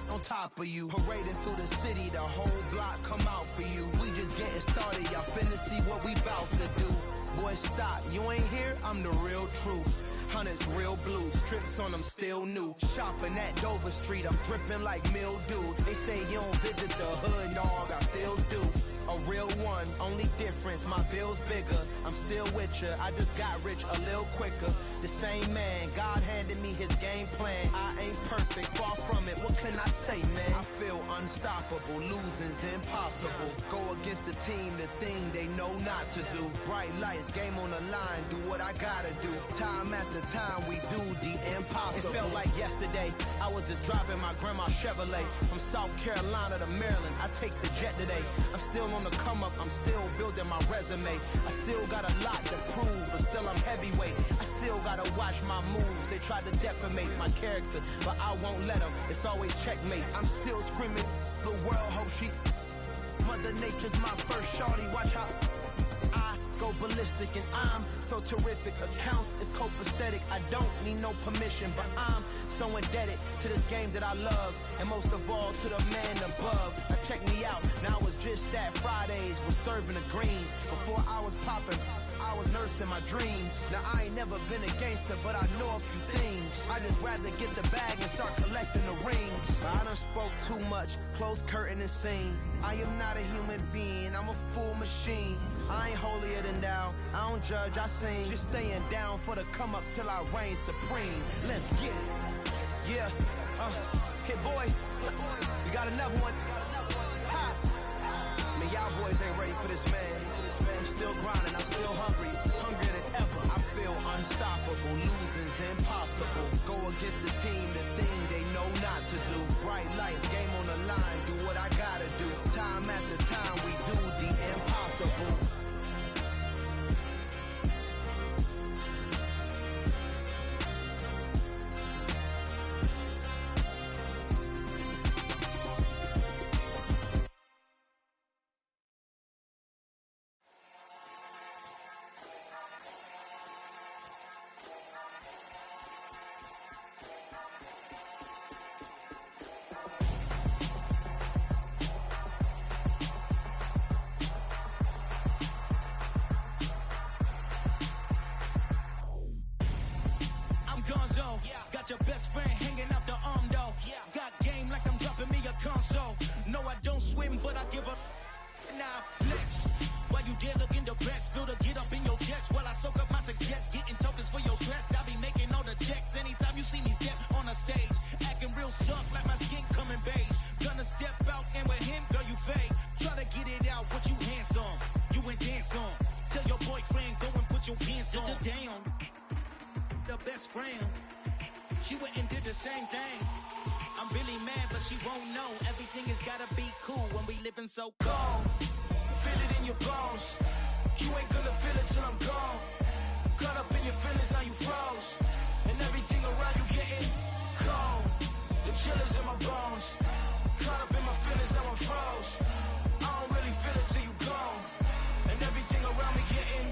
on top of you. Parading through the city, the whole block come out for you. We just getting started, y'all finna see what we bout to do. Boy, stop, you ain't here, I'm the real truth. Hunters, real blues, trips on them still new. Shopping at Dover Street, I'm dripping like mildew. They say you don't visit the hood, dog, I still do. a real one. Only difference, my bill's bigger. I'm still with ya, I just got rich a little quicker. The same man, God handed me his game plan. I ain't perfect, far from it, what can I say, man? I feel unstoppable, losing's impossible. Go against the team, the thing they know not to do. Bright lights, game on the line, do what I gotta do. Time after time, we do the impossible. It felt like yesterday, I was just driving my grandma's Chevrolet. From South Carolina to Maryland, I take the jet today. I'm still on the come up, I'm still building my resume. I still got a lot to prove, but still I'm heavyweight. I still gotta watch my moves. They tried to defamate my character, but I won't let them. It's always checkmate. I'm still screaming, the world hope she. Mother Nature's my first shorty. Watch how I go ballistic, and I'm so terrific. Accounts is copacetic. I don't need no permission, but I'm so indebted to this game that I love, and most of all to the man above. Now check me out. Now it's just that Fridays was serving the greens. Before I was popping, I was nursing my dreams. Now I ain't never been a gangster, but I know a few things. I just rather get the bag and start collecting the rings. I done spoke too much, close curtain and scene. I am not a human being, I'm a full machine. I ain't holier than thou, I don't judge, I sing. Just staying down for the come up till I reign supreme. Let's get it. Yeah, hit boy, we got another one. Ha. Man, y'all boys ain't ready for this, man. I'm still grinding, I'm still hungry, hungrier than ever. I feel unstoppable, losing's impossible. Go against the team, the thing they know not to do. Bright lights, game on the line, do what I gotta do. Time after time, we do the impossible. Your best friend hanging out the arm though. Got game like I'm dropping me a console. No, I don't swim, but I give a now flex. While you there looking depressed, feel the get up in your chest while I soak up my success. Getting tokens for your stress, I be making all the checks. Anytime you see me step on a stage, acting real soft like my skin coming beige. Gonna step out and with him, girl, you fake. Try to get it out, but you handsome. You ain't dance on. Tell your boyfriend, go and put your pants on. Down, the best friend. She went and did the same thing. I'm really mad, but she won't know. Everything has gotta be cool when we living so cold. Feel it in your bones. You ain't gonna feel it till I'm gone. Caught up in your feelings, now you froze. And everything around you getting cold. The chillers in my bones. Caught up in my feelings, now I'm froze. I don't really feel it till you gone. And everything around me getting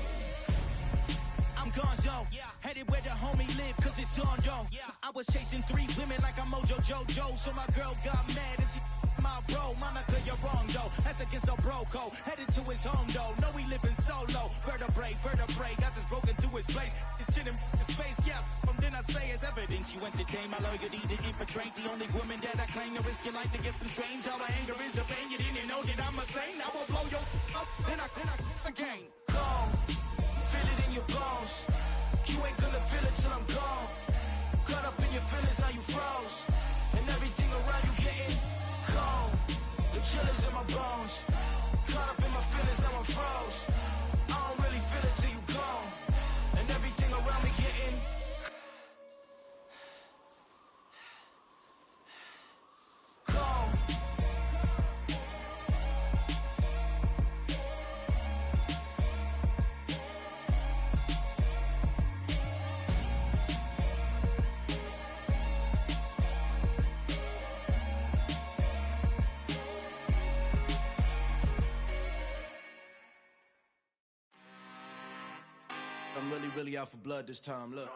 I'm gonzo, headed where the homie live, cause it's on though. I was chasing 3 women like I'm Mojo Jojo, so my girl got mad and she my bro. Monica, you're wrong though, that's against a bro code. Headed to his home though, know we living solo. Vertebrae, I just broke into his place. It's shit in his face, from then I say it's evidence. You entertain my loyalty to infiltrate. The only woman that I claim to risk your life to get some strange. All the anger is a pain, you didn't know that I'm a saint. I will blow your up, then I again. Gone. Feel it in your bones. You ain't gonna feel it till I'm gone. Caught up in your feelings, now you froze. And everything around you getting cold. The chillers in my bones. Caught up in my feelings, now I'm froze. I don't really feel it till you gone. And everything around me getting cold. I'm really out for blood this time, look.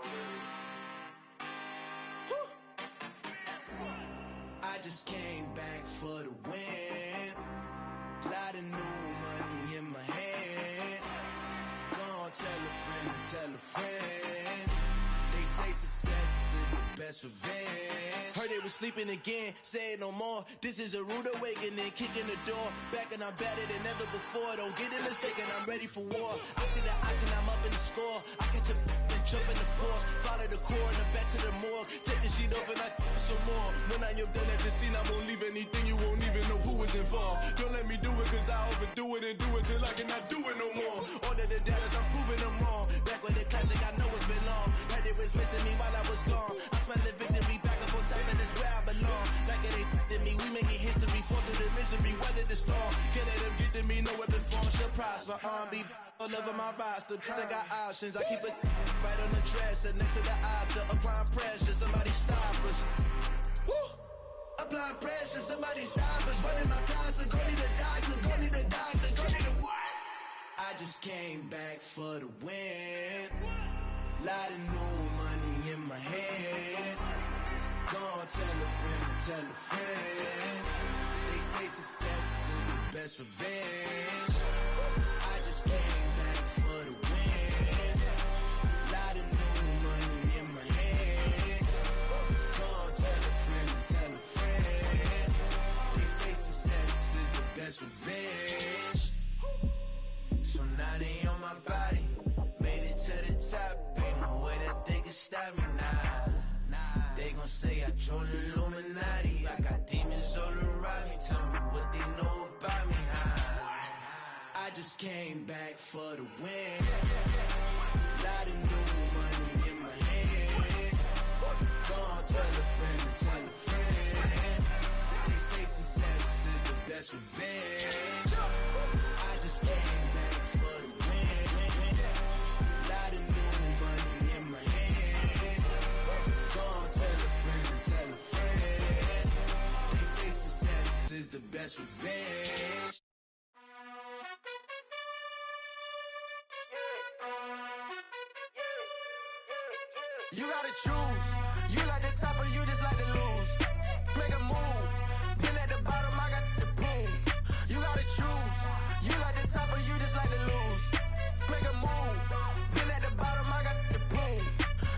I just came back for the win. Lot of new money in my hand. Gonna tell a friend to tell a friend. They say success is the best revenge. Heard they was sleeping again, say it no more. This is a rude awakening, kicking the door. Back and I'm better than ever before. Don't get it mistaken, I'm ready for war. I see the option, I'm up in the score. I catch a and jump in the course. Follow the core and the back to the morgue. Take the sheet off and I some more. When I am done at the scene, I won't leave anything. You won't even know who was involved. Don't let me do it, cause I overdo it and do it till I cannot do it no more. All of the doubters, I'm proving them wrong. Back with the classic, I know it's been long. Heard it was missing me while I was gone. I smell the victory back up on type and it's where I belong. Like it ain't to me, we making history. Fall through the misery, weather the storm. Can't let them get to me, no weapon form should prosper. R&B all over my roster. I got options, I keep it right on the dresser. Next to the Oscar, applying pressure. Somebody stop us. Woo! Applying pressure, somebody stop us. Running my closet, go need a doctor, go need a doctor, go need a what? I just came back for the win. Lot of new money in my hand. Go on, tell a friend and tell a friend. They say success is the best revenge. I just came back for the win. Lot of new money in my hand. Go on, tell a friend and tell a friend. They say success is the best revenge. So now they on my body. Made it to the top. Ain't no way that they can stop me now. They gon' say I joined the Illuminati. I got demons all around me. Tell me what they know about me, huh? I just came back for the win. Lot of new money in my hand. Go on, tell a friend and tell a friend. They say success is the best revenge. I just came back for the win. Lot of new money in my hand. Go on, tell a friend and tell a friend. They say success is the best revenge. You gotta choose. You like the top or you just like to lose. Make a move. Been at the bottom, I got the proof. You gotta choose. You like the top or you just like to lose. Make a move. Been at the bottom, I got the proof.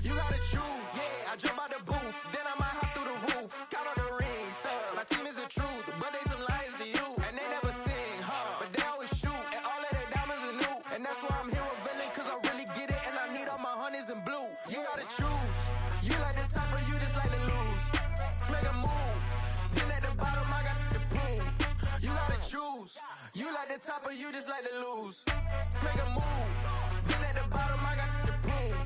You gotta choose. Yeah, I jump out the booth. Then I might hop through the roof. Got all the rings, stuff. My team is the truth, but they some liars to you. And they never sing, huh? But they always shoot. And all of their diamonds are new. And that's why I'm here with villain, cause I really get it. And I need all my honeys in blue. You gotta choose. You like the top or you just like to lose. Make a move. Been at the bottom, I got the proof. You gotta choose. You like the top or you just like to lose. Make a move. Been at the bottom, I got the proof.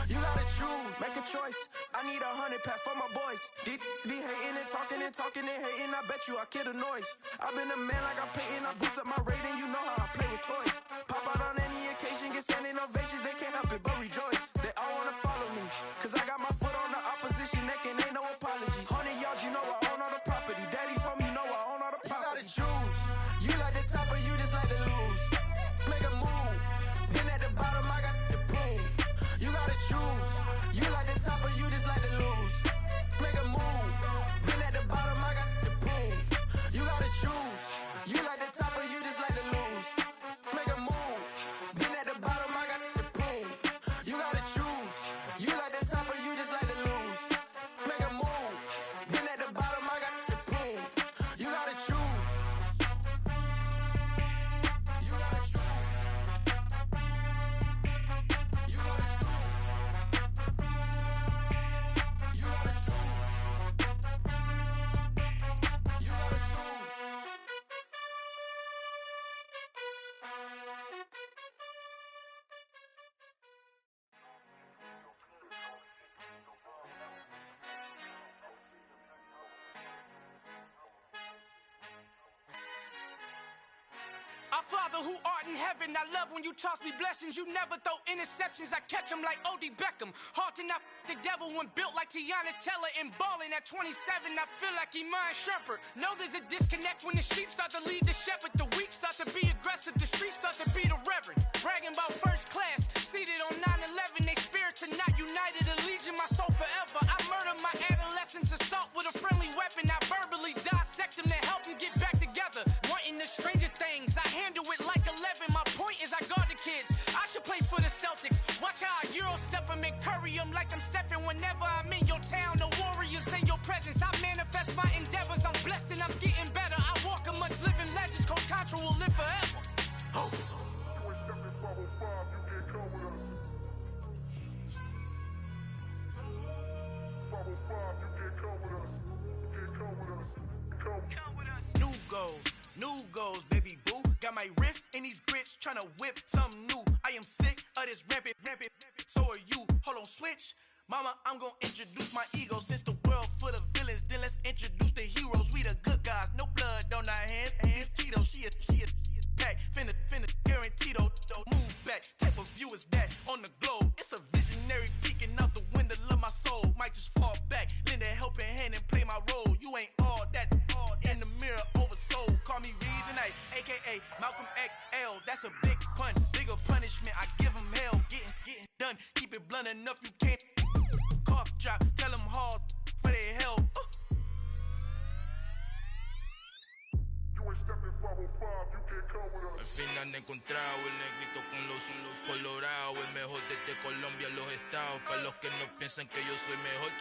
You gotta choose. Make a choice. I need 100 pack for my boys. Be hating and talking and talking and hating. I bet you I kill the noise. I've been a man like I'm Peyton. I boost up my rating. You know how I play with toys. Pop out on any occasion, get standing ovations. They can't help it but rejoice. They all wanna follow me, cause I got my foot on the opposition neck and ain't no apologies. 100 yards, you know I own all the property. Daddy's home, you know I own all the property. You gotta choose. You like the top or you just like to lose. Make a move. Been at the bottom, I got the proof. You gotta choose. You like the top or you just like to lose. Make a move. Been at the bottom, I got the proof. You gotta choose. You like the top or you just like to lose. Make a move. Been at the bottom, I got the proof. You gotta choose. You like the top or you just like to lose. Make a move. Been at the bottom, I got the proof. You gotta choose. You gotta choose. You gotta choose. You gotta choose. You gotta choose. Our Father who art in heaven, I love when you toss me blessings. You never throw interceptions, I catch them like O.D. Beckham. Hard to not the devil when built like Tiana Teller and balling at 27. I feel like Iman Shumpert. Know there's a disconnect when the sheep start to lead the shepherd. The weak start to be aggressive, the streets start to be the reverend. Bragging about first class, seated on 9/11. They spirits are not united, a legion, my soul forever. I murder my adolescence, assault with a friendly weapon. I verbally dissect them to help them get back together. Wanting the stranger things, I handle it like 11. My point is I guard the kids. I should play for the Celtics. Watch how I Euro step him and curry him like I'm Stephen. Whenever I'm in your town, the warriors in your presence. I manifest my endeavors. I'm blessed and I'm getting better. I walk amongst living legends. Coach Contra will live forever. Oh. New goals, baby boo. Got my wrist in these grits, tryna whip something new. I am sick of this rampant. So are you. Hold on, switch. Mama, I'm gonna introduce my ego. Since the world full of villains, then let's introduce the heroes. We the good guys, no blood on our hands. Hands Tito, she a pack. Finna guarantee though. Move back. Type of view is that on the globe? It's a visionary peeking out the window of my soul. Might just fall back, lend a helping hand and play my role. You ain't all that in the mirror oversold. Call me Reason A, aka Malcolm XL. That's a big pun, bigger punishment. I give him hell, getting done. Keep it blunt enough, you can't cough drop. Tell them hard for their health. Al fin han encontrado el negrito con los colorados, el mejor desde Colombia, los estados. Para los que no piensan que yo soy mejor,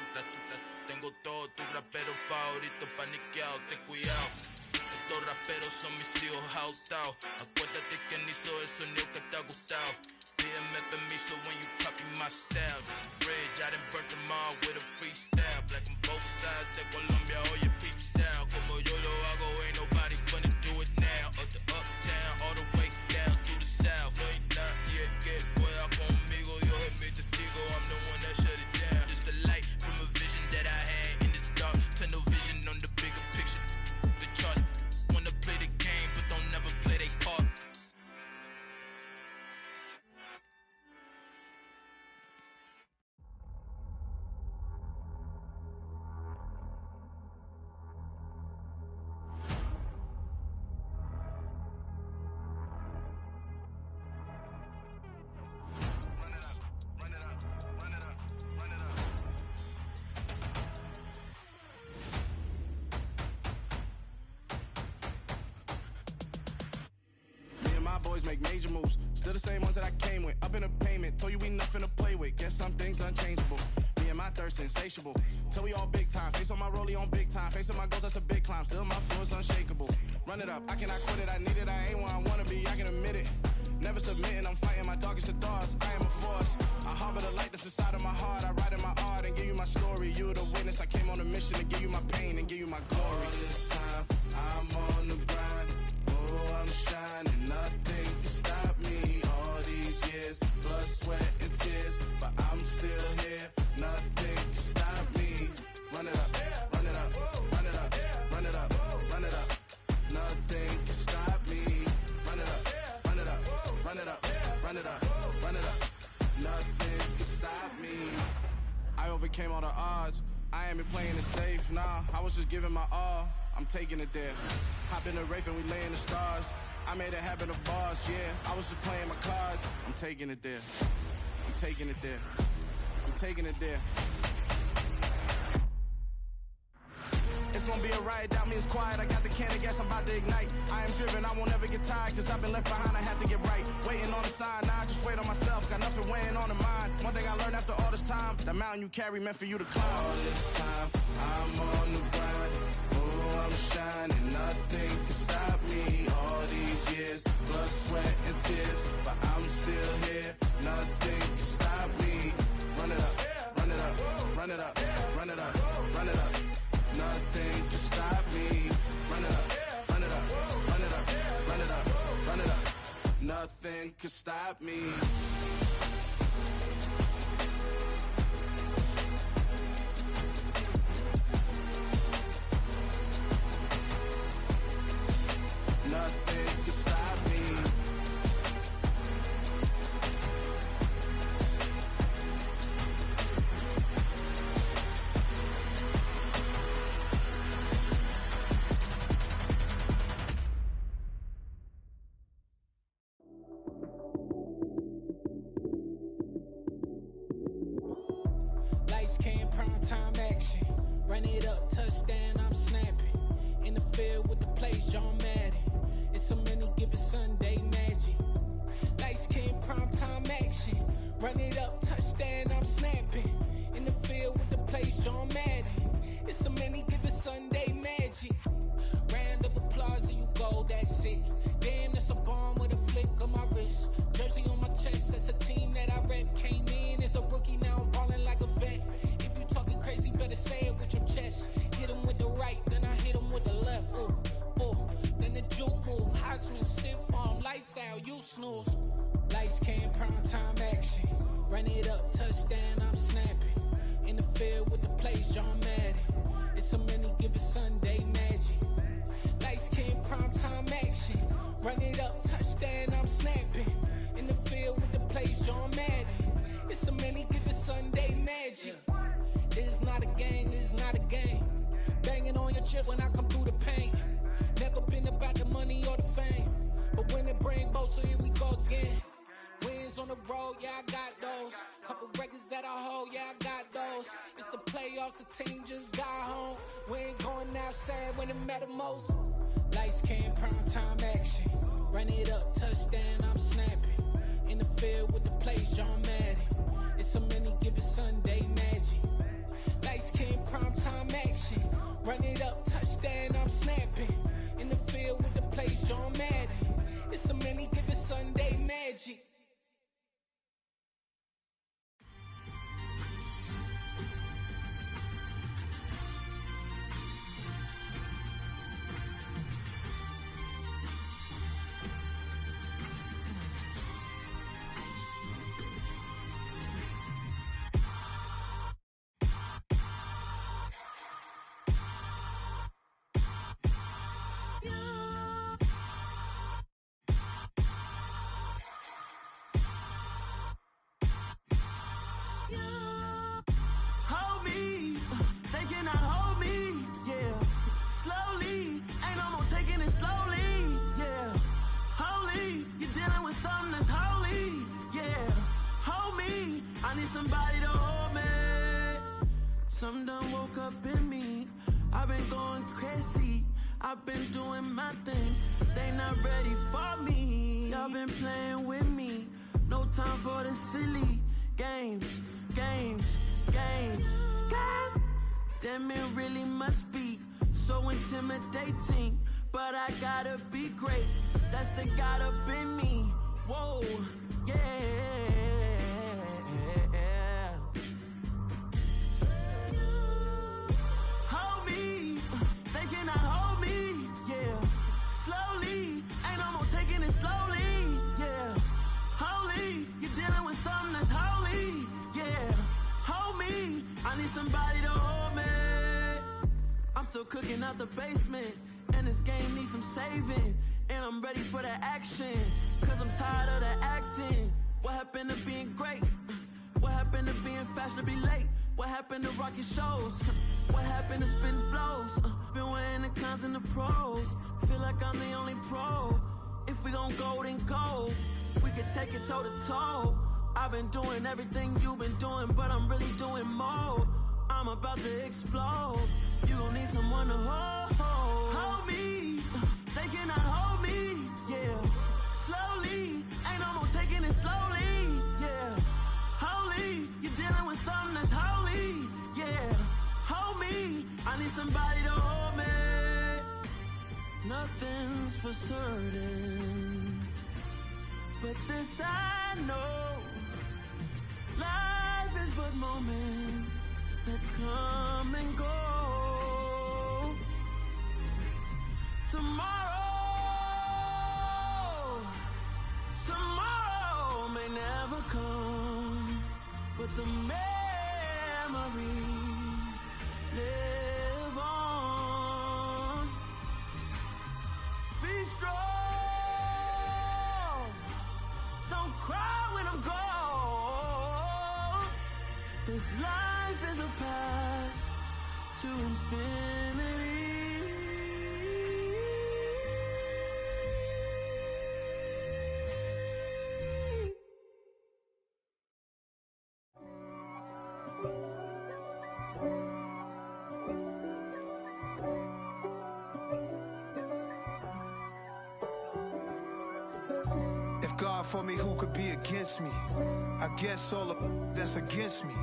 tengo todos tus raperos favoritos paniqueados, ten cuidado. Estos raperos son mis hijos jautados. Acuérdate quién hizo el sonido que te ha gustado. Pídeme permiso when you copy my style. This bridge, I done burnt them all with a freestyle. Black on both sides de Colombia, oye peep style. Como yo lo hago, ain't nobody finna do it now. Up to uptown, all the way down through the south. No hay nadie que pueda conmigo, Dios es mi testigo. I'm the one that shut it down. Just the light from a vision that I had in the dark. Tunnel vision on the bigger picture. The charts wanna play the game, but don't never play their part. Boys make major moves, still the same ones that I came with. Up in a payment, told you we nothing to play with. Guess some things unchangeable. Me and my thirst insatiable. Till we all big time. Face on my rollie on big time. Facing my goals, that's a big climb. Still my floor is unshakable. Run it up, I cannot quit it. I need it, I ain't where I wanna be. I can admit it. Never submitting, I'm fighting my darkest of thoughts. I am a force. I harbor the light that's inside of my heart. I write in my art and give you my story. You the witness. I came on a mission to give you my pain and give you my glory. All this time, I'm on the grind. Oh, I'm shining. Nothing can stop me. All these years, blood, sweat, and tears, but I'm still here. Nothing can stop me. Run it up, run it up, run it up, run it up, run it up. Nothing can stop me. Run it up, run it up, run it up, run it up, run it up. Nothing can stop me. I overcame all the odds. I ain't been playing it safe, nah. I was just giving my all. I'm taking it there. Hop in the Wraith and we lay in the stars. I made it happen to bars, yeah. I was just playing my cards. I'm taking it there. I'm taking it there. I'm taking it there. It's gonna be a riot, doubt me, it's quiet. I got the can of gas, I'm about to ignite. I am driven, I won't ever get tired, cause I've been left behind, I had to get right. Waiting on the sign, now I just wait on myself. Got nothing weighing on the mind. One thing I learned after all this time, that mountain you carry meant for you to climb. All this time, I'm on the grind. Oh, I'm shining, nothing can stop me. All these years, blood, sweat, and tears, but I'm still here. Nothing can stop me. Run it up, run it up, run it up, run it up, run it up. Nothing can stop me. Run it up, run it up, run it up, run it up, run it up. Nothing can stop me. Nothing can stop me. Lights came, prime time action. Run it up, touchdown, I'm snapping. In the field with the plays, John Madden. It's a many given Sunday magic. Lights came, prime time action. Run it up, touchdown, I'm sit. Damn, that's a bomb with a flick of my wrist. Jersey on my chest, that's a team that I rep. Came in as a rookie, now I'm ballin' like a vet. If you talking crazy, better say it with your chest. Hit him with the right, then I hit him with the left. Then the juke move, Heisman, stiff arm, lights out, you snooze. Lights came, prime time action. Run it up, touchdown, I'm snapping. In the field with the plays, John Madden. It's a many given Sunday magic. Lights came, prime time action. Run it up, touchdown, I'm snapping. In the field with the plays, John Madden. It's a many given Sunday magic. It is not a game, it is not a game. Banging on your chest when I come through the pain. Never been about the money or the fame. But when it bring both, so here we go again. Wins on the road, yeah, I got those. Couple records that I hold, yeah, I got those. It's the playoffs, the team just got home. We ain't going outside when it matter most. Lights came, prime time action. Run it up, touchdown, I'm snapping. In the field with the plays, John Madden. It's a many given Sunday magic. Lights came, prime time action. Run it up, touchdown, I'm snapping. In the field with the plays, John Madden. It's a many given Sunday magic. Somebody to hold me. Some done woke up in me. I've been going crazy. I've been doing my thing. They not ready for me. Y'all been playing with me. No time for the silly games. Damn, it really must be so intimidating. But I gotta be great. That's the God up in me. Whoa, yeah. Somebody to hold me. I'm still cooking out the basement, and this game needs some saving. And I'm ready for the action, cause I'm tired of the acting. What happened to being great? What happened to being fashionably late? What happened to rocking shows? What happened to spitting flows? Been wearing the cons and the pros. Feel like I'm the only pro. If we gon' go, then go. We can take it toe to toe. I've been doing everything you've been doing, but I'm really doing more. I'm about to explode. You gon' need someone to hold me. They cannot hold me, yeah. Slowly, ain't no more taking it slowly, yeah. Holy, you're dealing with something that's holy, yeah. Hold me, I need somebody to hold me. Nothing's for certain, but this I know. Life is but moments that come and go. Tomorrow may never come, but the memories live on. Be strong, don't cry when I'm gone. This life is a path to infinity. If God for me, who could be against me? I guess all the that's against me.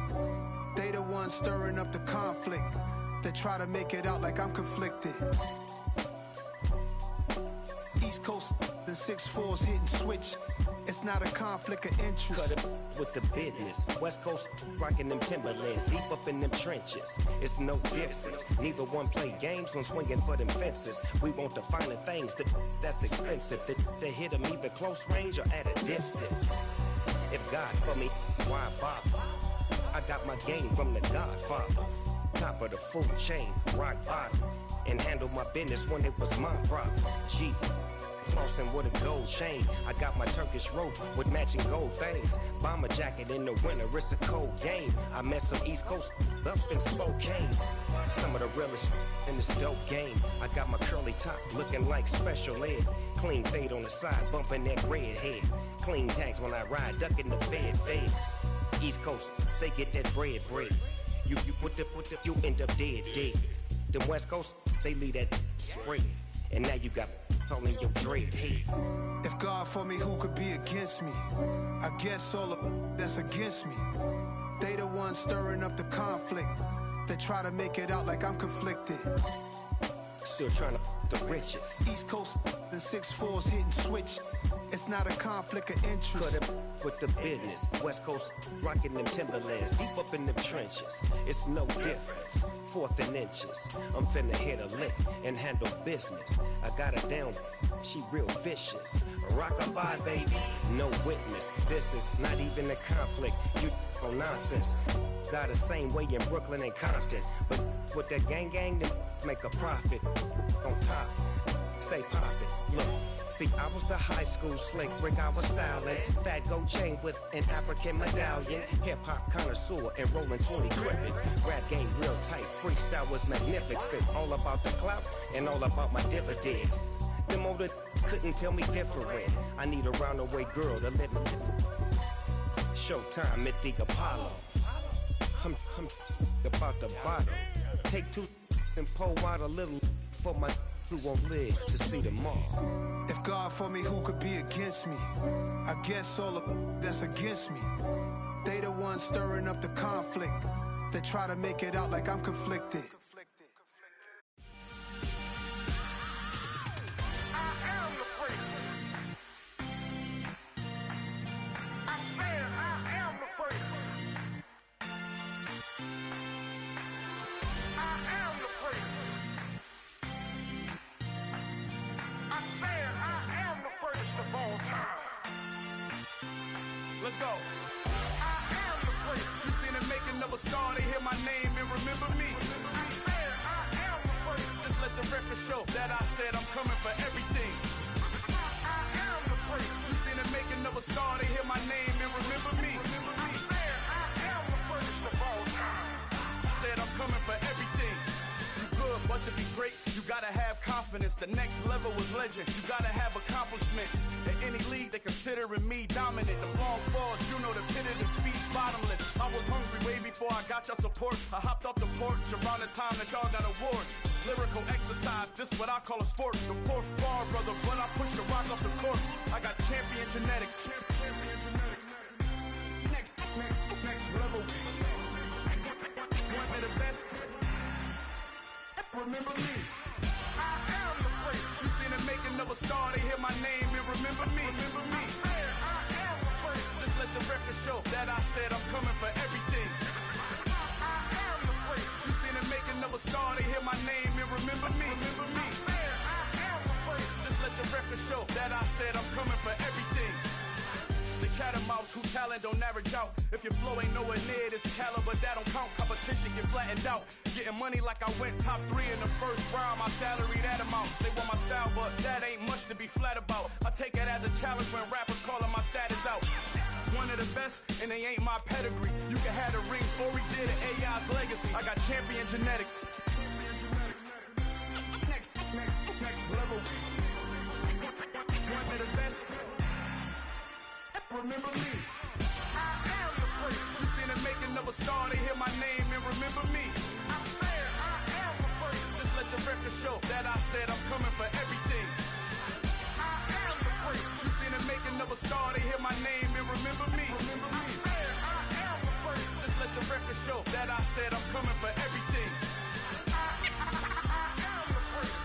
They the ones stirring up the conflict. They try to make it out like I'm conflicted. East Coast and 6'4's hitting switch. It's not a conflict of interest. Cut it with the business. West Coast rocking them Timberlands, deep up in them trenches. It's no difference. Neither one play games when swinging for them fences. We want the finer things that's expensive. They hit them either close range or at a distance. If God for me, why bother? I got my game from the Godfather. Top of the food chain, rock bottom. And handle my business when it was my problem. Jeep. Flossing with a gold chain. I got my Turkish rope with matching gold things. Bomber jacket in the winter, it's a cold game. I met some East Coast up in Spokane. Some of the realest in this dope game. I got my curly top looking like special ed. Clean fade on the side, bumping that red head. Clean tags when I ride, ducking the feds. East Coast, they get that bread. You end up dead. Them West Coast, they leave that spread. And now you got calling your dread head. If God for me, who could be against me? I guess all the that's against me. They the ones stirring up the conflict. They try to make it out like I'm conflicted. Still trying to the riches. East Coast and 6'4's hitting switch. It's not a conflict of interest. Cut it with the business. West Coast rocking them Timberlands, deep up in them trenches. It's no difference. 4th and inches. I'm finna hit a lick and handle business. I got her down, she real vicious. Rockabye, baby, no witness. This is not even a conflict. You on nonsense. Got the same way in Brooklyn and Compton. But with that gang, then make a profit. On top, stay poppin'. Look. See, I was the high school slick Rick, I was styling. Fat gold chain with an African medallion. Hip-hop connoisseur and rolling 20 crippin'. Rap game real tight, freestyle was magnificent. All about the clout and all about my dividends. Them older couldn't tell me different. I need a roundaway girl to let me Showtime at the Apollo. I'm about the bottom. Take 2 and pour out a little for my who won't live to see tomorrow. If God for me, who could be against me? I guess all the that's against me. They the ones stirring up the conflict. They try to make it out like I'm conflicted. Let's go. You seen the making of a star, they hear my name and remember me. Just let the record show that I said I'm coming for everything. You seen the making of a star, they hear my name and remember me. Said I'm coming for everything. You good, but to be great, you gotta have confidence. The next level was legend. You gotta have accomplishments. In any league, they considering me dominant. The long falls, you know the pit of defeat, bottomless. I was hungry way before I got your support. I hopped off the porch around the time that y'all got awards. Lyrical exercise, this what I call a sport. The 4th bar, brother, but I pushed the rock off the court. I got champion genetics. Next level. One of the best. Remember me. I am the great. You seen the making of a star, they hear my name and remember me. I am the great. Just let the record show that I said I'm coming for everything. I am the great. You seen the making of a star, they hear my name and remember me. I am the great. Just let the record show that I said I'm coming for everything. The chattermouths who talent don't average out. If your flow ain't nowhere near this caliber, that don't count. Competition get flattened out. Getting money like I went top 3 in the first round. My salary that amount. They want my style, but that ain't much to be flat about. I take it as a challenge when rappers calling my status out. One of the best, and they ain't my pedigree. You can have the rings, or we did an AI's legacy. I got champion genetics. Next level. One of the best. Remember me. I am the great. You seen the making of a star, they hear my name and remember me. I am the great. Just let the record show that I said I'm coming for everything. I am the great. You seen the making of a star, they hear my name and remember me. I am the great. Just let the record show that I said I'm coming for everything. I am the great.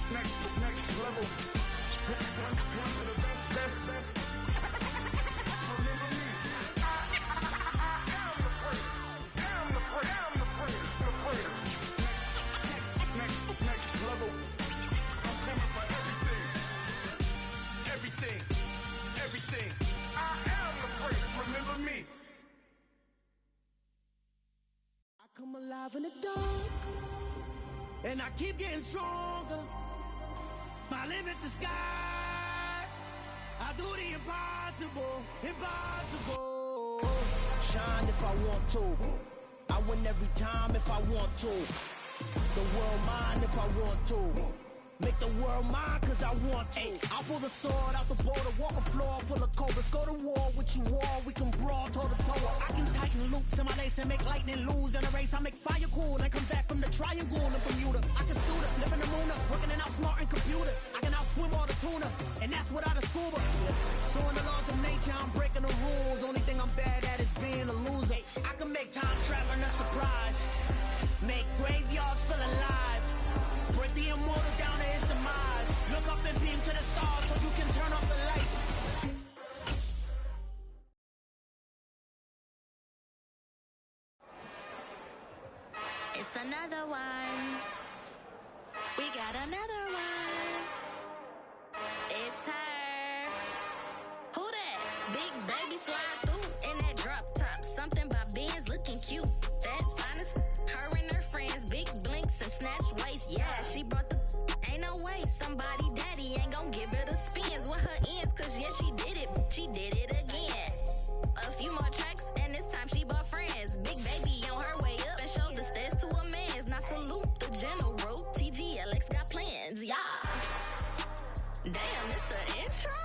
Next level. myself in the dark, and I keep getting stronger. My limit's the sky. I do the impossible, impossible. Shine if I want to. I win every time if I want to. The world mine if I want to. Make the world mine cause I want to. I'll pull the sword out the border, walk a floor full of cobras. Go to war with you all, we can brawl toe to toe. I can tighten loops in my lace and make lightning lose in a race. I make fire cool and come back from the triangle in Bermuda. I can suit up, live in the moon, working and outsmarting computers. I can outswim all the tuna, and that's without a scuba. So in the laws of nature, I'm breaking the rules. Only thing I'm bad at is being a loser. I can make time traveling a surprise, make graveyards feel alive, break the immortal down to his demise. Look up and beam to the stars so you can turn off the lights. It's another one. We got another one. It's her. Who that? Big baby slide through in that drop top. Something by Benz looking cute. That's honest. Her and her friends, big blinks and snatch waist. Yeah, she brought the. Ain't no way somebody daddy ain't gon' give her the spins with her ends. Cause yeah, she did it. She did it again. A few more tracks and this time she bought friends. Big baby on her way up and showed the stairs to a man's. Now salute the general. TGLX got plans, yeah. Damn, it's the intro?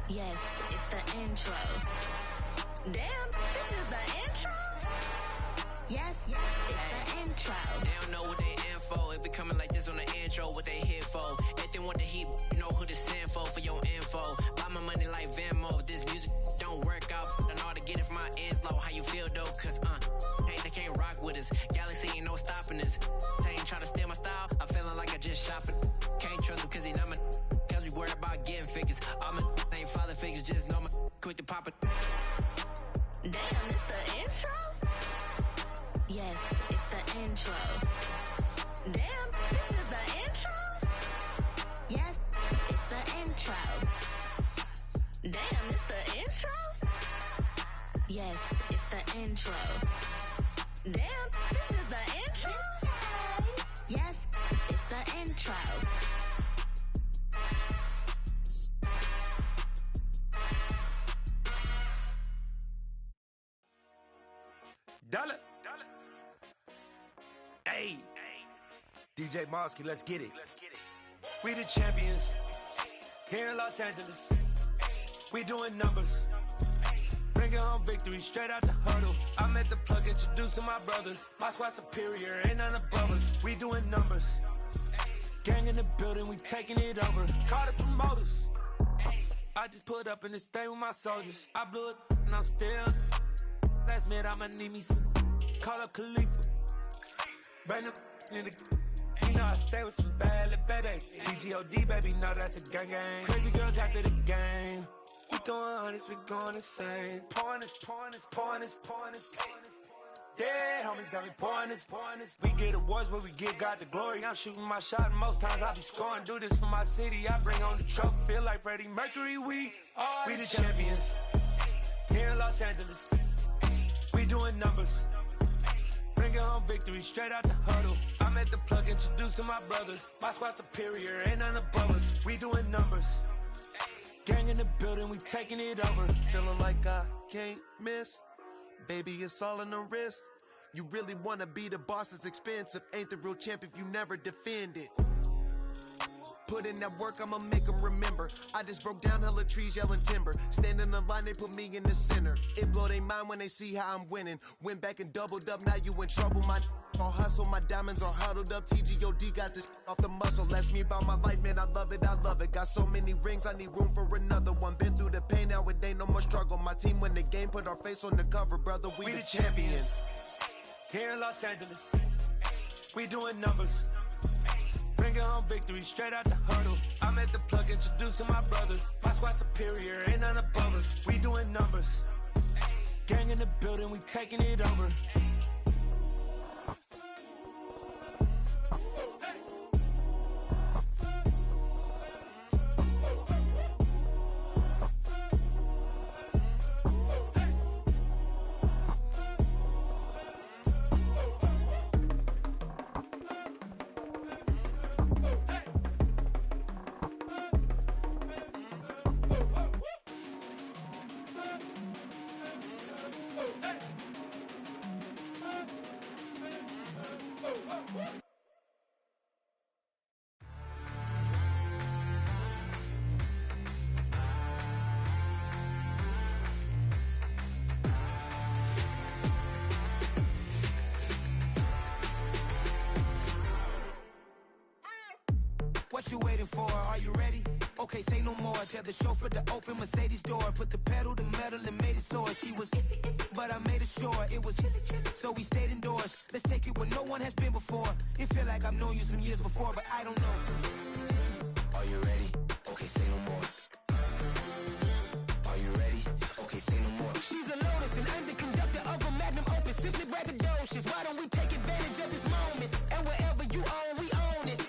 Yes, it's the intro. Damn, this is the intro? Yes, it's the intro. They don't know what they in for. If we coming like this on the intro, what they here for? If they want the heat, you know who to send for your info. Buy my money like Venmo. If this music don't work out, I know how to get it from my ends low. How you feel though? Cause hey, they can't rock with us. Galaxy ain't no stopping us. They ain't trying to steal my style. I'm feeling like I just shopping. Can't trust them cause they not my. Cause we worried about getting figures. All my ain't father figures, just know my quick to pop it. Damn, it's the intro? Yes, it's the intro. Damn, this is the intro? Yes, it's the intro. Damn, it's the intro? Yes, it's the intro. Damn, this is the intro? Yes, it's the intro. Dollar. Hey, DJ Mosky, let's get it. We the champions here in Los Angeles. We doing numbers. Bringing home victory straight out the huddle. I'm at the plug, introduced to my brothers. My squad superior, ain't none above us. We doing numbers. Gang in the building, we taking it over. Call the promoters. I just put up in this thing with my soldiers. I blew it and I'm still. Last minute I'ma need me some. Call up Khalifa. Bring them in the. You know I stay with some bad little baby. TGOD baby, know that's a gang gang. Crazy girls after the game. We throwing hundreds, we going insane. Pouring this. Yeah, homies got me pouring this. We get awards where we give God the glory. I'm shooting my shot and most times I be scoring. Do this for my city, I bring on the trophy. Feel like Freddie Mercury, we the champions. Here in Los Angeles, we doing numbers. Bringing home victory straight out the huddle. I'm at the plug, introduced to my brothers. My squad superior, ain't none above us. We doing numbers. Gang in the building, we taking it over. Feeling like I can't miss. Baby, it's all in the wrist. You really wanna be the boss, it's expensive. Ain't the real champ if you never defend it. Put in that work, I'ma make them remember. I just broke down hella trees, yelling timber. Stand in the line, they put me in the center. It blow their mind when they see how I'm winning. Went back and doubled up, now you in trouble. My all hustle, my diamonds are huddled up. TGOD got this off the muscle. Ask me about my life, man, I love it. Got so many rings, I need room for another one. Been through the pain, now it ain't no more struggle. My team win the game, put our face on the cover, brother. We the champions. Here in Los Angeles, we doing numbers. Bringing home victory straight out the huddle. I'm at the plug, introduced to my brothers. My squad superior, ain't none above us. We doing numbers. Gang in the building, we taking it over. What you waiting for? Are you ready? Okay, say no more. Tell the chauffeur to open Mercedes door. Put the pedal to metal and made it soar. She was, but I made it sure it was. So we stayed indoors. Let's take it where no one has been before. It feel like I've known you some years before, but I don't know. Are you ready? Okay, say no more. Are you ready? Okay, say no more. She's a Lotus and I'm the conductor of a magnum opus. Simply braggadocious. Why don't we take advantage of this moment? And wherever you own, we own it.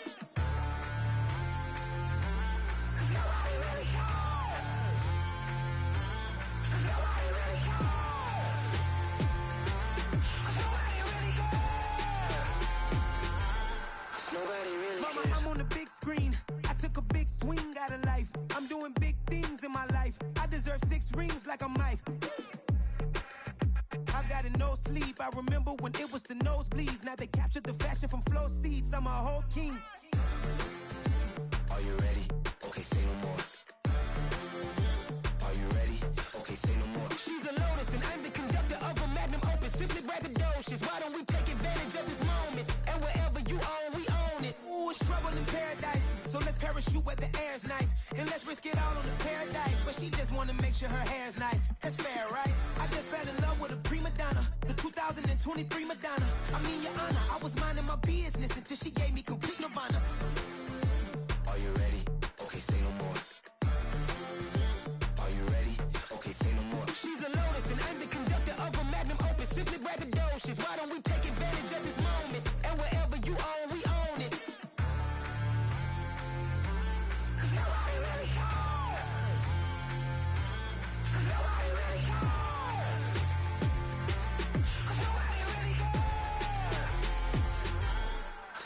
Mama, I'm on the big screen. I took a big swing out of life. I'm doing big things in my life. I deserve 6 rings like I'm Mike. I've got no sleep. I remember when it was the nosebleeds. Now they captured the fashion from flow seats. I'm a whole king. Are you ready? Okay, say no more. Are you ready? Okay, say no more. She's a Lotus and I'm the conductor of a magnum opus. Simply braggadocious. Why don't we take advantage of this moment? And wherever you own, we own it. Ooh, it's trouble in paradise. So let's parachute where the air's nice. And let's risk it all on the paradise. But she just wanna make sure her hair's nice. That's fair, right? I just fell in love with a prima donna. The 2023 Madonna. I mean, your honor, I was minding my business until she gave me complete nirvana. Are you ready? Okay, say no more. Are you ready? Okay, say no more. She's a Lotus and I'm the conductor of a magnum opus. Simply braggadocious. Why don't we take advantage of this moment? And wherever you own, we own it.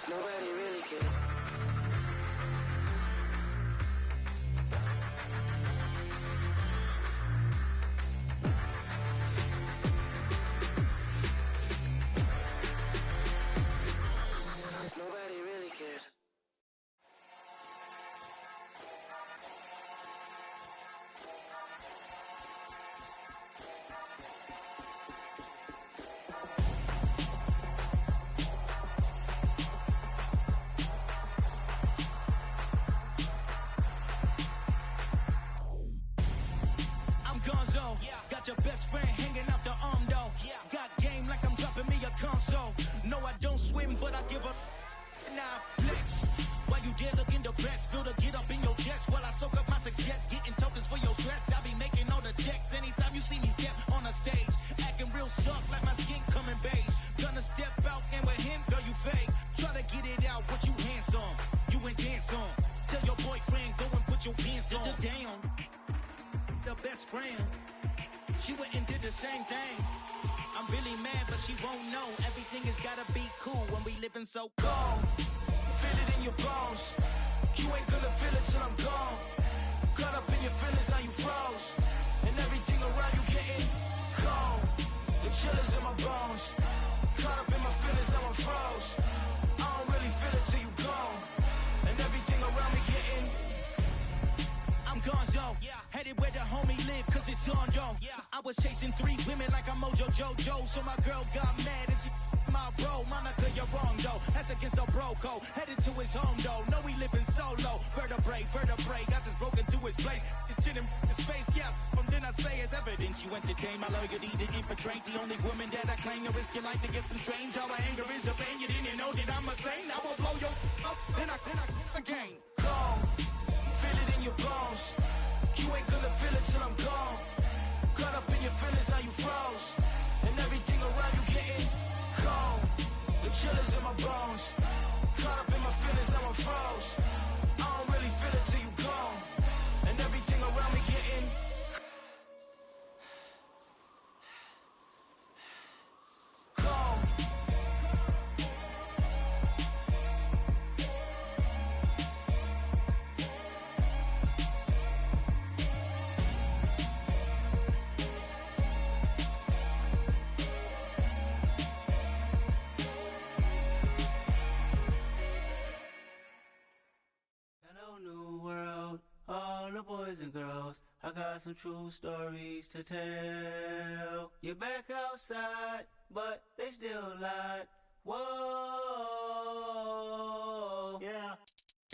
Nobody really cares. Nobody really cares. I'm Gonzo. Got your best friend hanging out the arm though. Got game like I'm dropping me a console. No, I don't swim, but I give a now flex. While you there looking the best, feel the get up in your chest while I soak up my success, getting tokens for your stress. I be making all the checks anytime you see me step on a stage, acting real soft like my skin coming beige. Gonna step out and with him, girl, you fake. Try to get it out, what you handsome, you ain't dance on. Tell your boyfriend go and put your pants on. Down, the best friend, she went and did the same thing. I'm really mad, but she won't know. Everything has gotta be cool when we living so cold. Feel it in your bones. You ain't gonna feel it till I'm gone. Caught up in your feelings, now you froze. And everything around you getting cold. The chillers in my bones. Caught up in my feelings, now I'm froze. I don't really feel it till you gone. And everything around me getting. I'm Gonzo, headed where the homie live, cause it's on though. I was chasing 3 women like I'm Mojo Jojo, so my girl got mad and she my bro. Monica, you're wrong though, that's against a bro code. Headed to his home though, no we living solo. Vertebrae, got this broken to his place. It's chin in his face, yeah, from then I say it's evidence. You entertain my loyalty to infiltrate the only woman that I claim to risk your life to get some strange. How my anger is a pain, you didn't know that I'm a saint. I will blow your up, then I again. Gone. Feel it in your bones. You ain't gonna feel it till I'm gone. Caught up in your feelings, now you froze. And everything around you getting cold. The chillers in my bones. Caught up in my feelings, now I'm froze. I don't really feel it till you gone. And everything around me getting cold. New world, all the boys and girls, I got some true stories to tell. You're back outside, but they still lied. Whoa, yeah.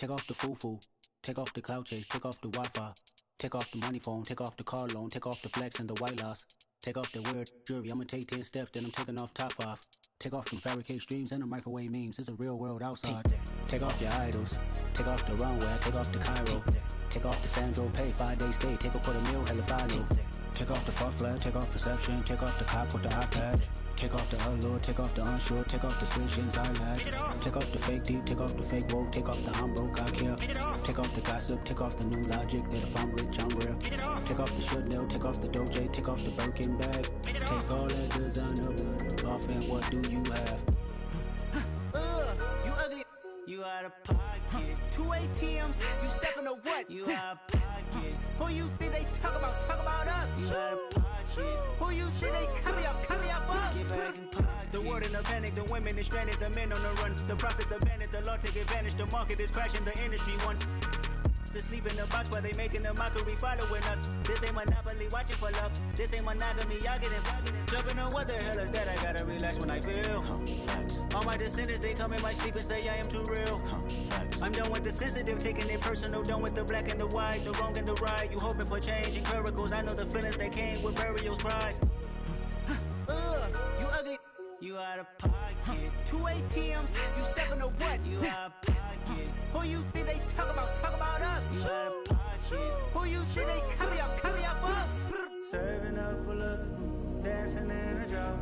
Take off the foo-foo. Take off the cloud chase. Take off the Wi-Fi. Take off the money phone. Take off the car loan. Take off the flex and the white loss. Take off the weird jewelry. I'ma take 10 steps, then I'm taking off top 5. Take off them fabricated streams and the microwave memes. It's a real world outside. Take off your idols. Take off the runway. Take off the Cairo. Take off the Sandro Pay. 5-day stay. Take a $250,000 hella follow. Take off the far flag. Take off perception. Take off the cop with the iPad. Take off the allure. Take off the unsure. Take off decisions I lack. Take off the fake deep. Take off the fake woke. Take off the I'm broke, I care. Take off the gossip. Take off the new logic that if I'm rich, I'm real. Take off the Chanel. Take off the Doja. Take off the Birkin bag. Take all that designer off and what do you have? You ugly. You out of pocket. 2 ATMs. You stepping to what? You out of pocket. Who you think they talk about? Talk about us. You out of pocket. Who you think they carry up us? Get back in pocket. The world in a panic. The women is stranded. The men on the run. The profits abandoned. The law take advantage. The market is crashing. The industry wants to sleep in the box while they making a mockery following us. This ain't Monopoly, watching for love. This ain't monogamy, y'all getting jumping on what the hell is that? I gotta relax when I feel. All my descendants, they come in my sleep and say I am too real. I'm done with the sensitive, taking it personal. Done with the black and the white, the wrong and the right. You hoping for change and miracles. I know the feelings that came with burial cries. You ugly. You out of pocket. 2 ATMs. You stepping to what? You out of pocket. Who you think they talk about? Talk about us. You out of pocket. Who you think they carry up us? Serving up a look, dancing in a drop.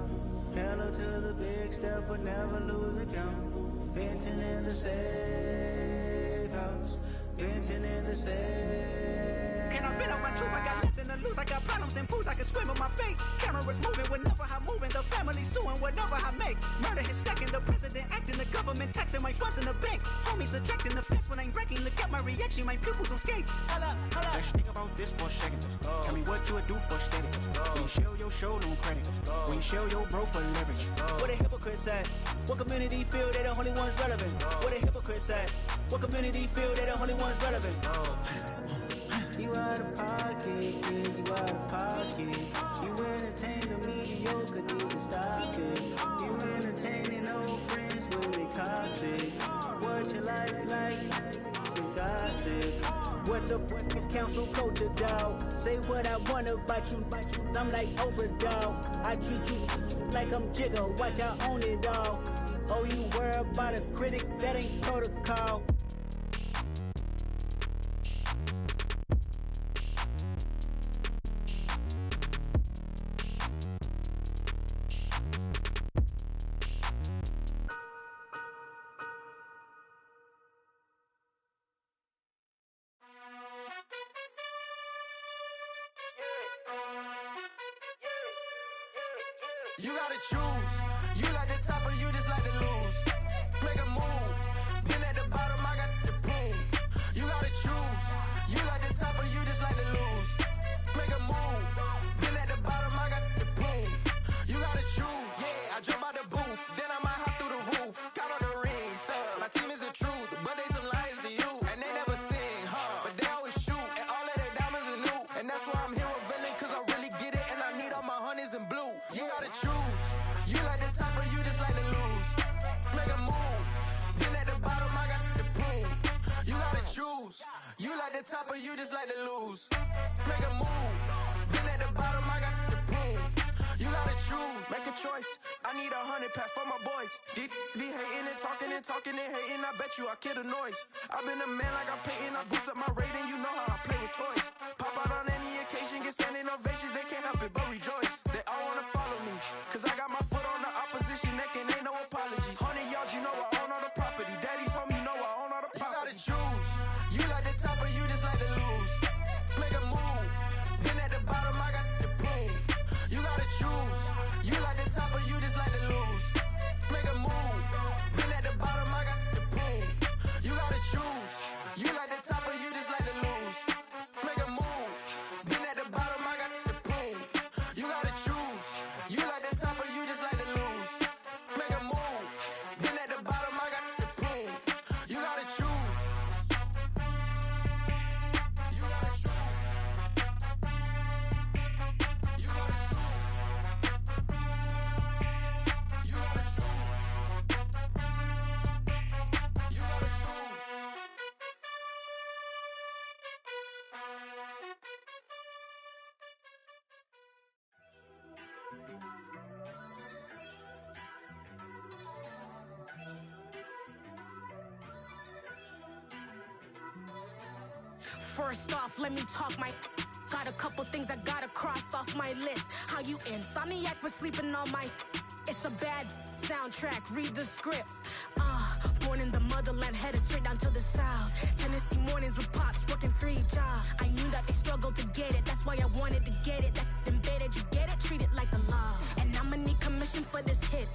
Hello to the big step, but never lose a count. Venting in the safe house. Venting in the safe. Can I vent on my truth? I got nothing to lose. I got problems and pools. I can swim with my fate. Cameras moving whenever I'm moving. The family suing whatever I make. Murder is stacking. The president acting. The government taxing my funds in the bank. Homies ejecting the fence when I'm breaking. Look at my reaction. My pupils on skates. Holla. Let's think about this for a second. Tell me what you would do for steady. When you show your show, no credit. When you show your bro for leverage. What a hypocrite said. What community feel they the only ones relevant? What a hypocrite said. What community feel they the only ones relevant? You out of pocket, yeah, you out of pocket. You entertain the mediocre, need to stop it. You entertaining old friends, well they toxic. What your life like? You gossip. What the fuck is council culture, dog? Say what I want about you. I'm like overdog. I treat you like I'm Jigga. Watch I own it all. Oh, you worry about a critic? That ain't protocol. You gotta choose. You like the top or you just like to lose. Make a move. Been at the bottom, I got the proof. You gotta choose. You like the top or you just like to lose. Make a move. Been at the bottom, I got the proof. You gotta choose. Yeah, I jump out the booth. Then I might hop through the roof. Got all the rings, stuff. My team is the truth, but they some liars to you. And they never sing, but they always shoot. And all of their diamonds are new. And that's why I'm here with villain, cause I really get it. And I need all my honeys in blue. You gotta choose. You like the top or you just like to lose. Make a move. Been at the bottom, I got the proof. You gotta choose. You like the top or you just like to lose. Make a move. Been at the bottom, I got the proof. You gotta choose. Make a choice. I need 100 pack for my boys. Did be hating and talking and hating. I bet you I kill the noise. I've been a man like I'm Peyton. I boost up my rating. You know how I play with toys. Pop out on any occasion, get standing ovations. They can't help it but rejoice. They all wanna follow me, cause I got my foot on the opposition neck and ain't no apologies. 100 yards, you know I own all the property. Daddy's home, you know I own all the property. You gotta choose. You like the top or you just like to lose. Make a move. Been at the bottom, I got the proof. You gotta choose. You like the top or you just like to lose. Make a move. Been at the bottom, I got the proof. You gotta choose. You like the top or you just like to lose. Make a move. Been at the bottom, I got the proof. You gotta choose. You like the top or you just like to lose. Make a move. Been at the bottom, I got the proof. You gotta choose. You gotta choose. You gotta choose. You gotta choose. First off, let me talk my. Got a couple things I gotta cross off my list. How you insomniac for sleeping on my. It's a bad soundtrack, read the script. Born in the motherland, headed straight down to the south. Tennessee mornings with pops, working 3 jobs. I knew that they struggled to get it, that's why I wanted to get it. That embedded, you get it, treat it like the law. And I'ma need commission for this hit.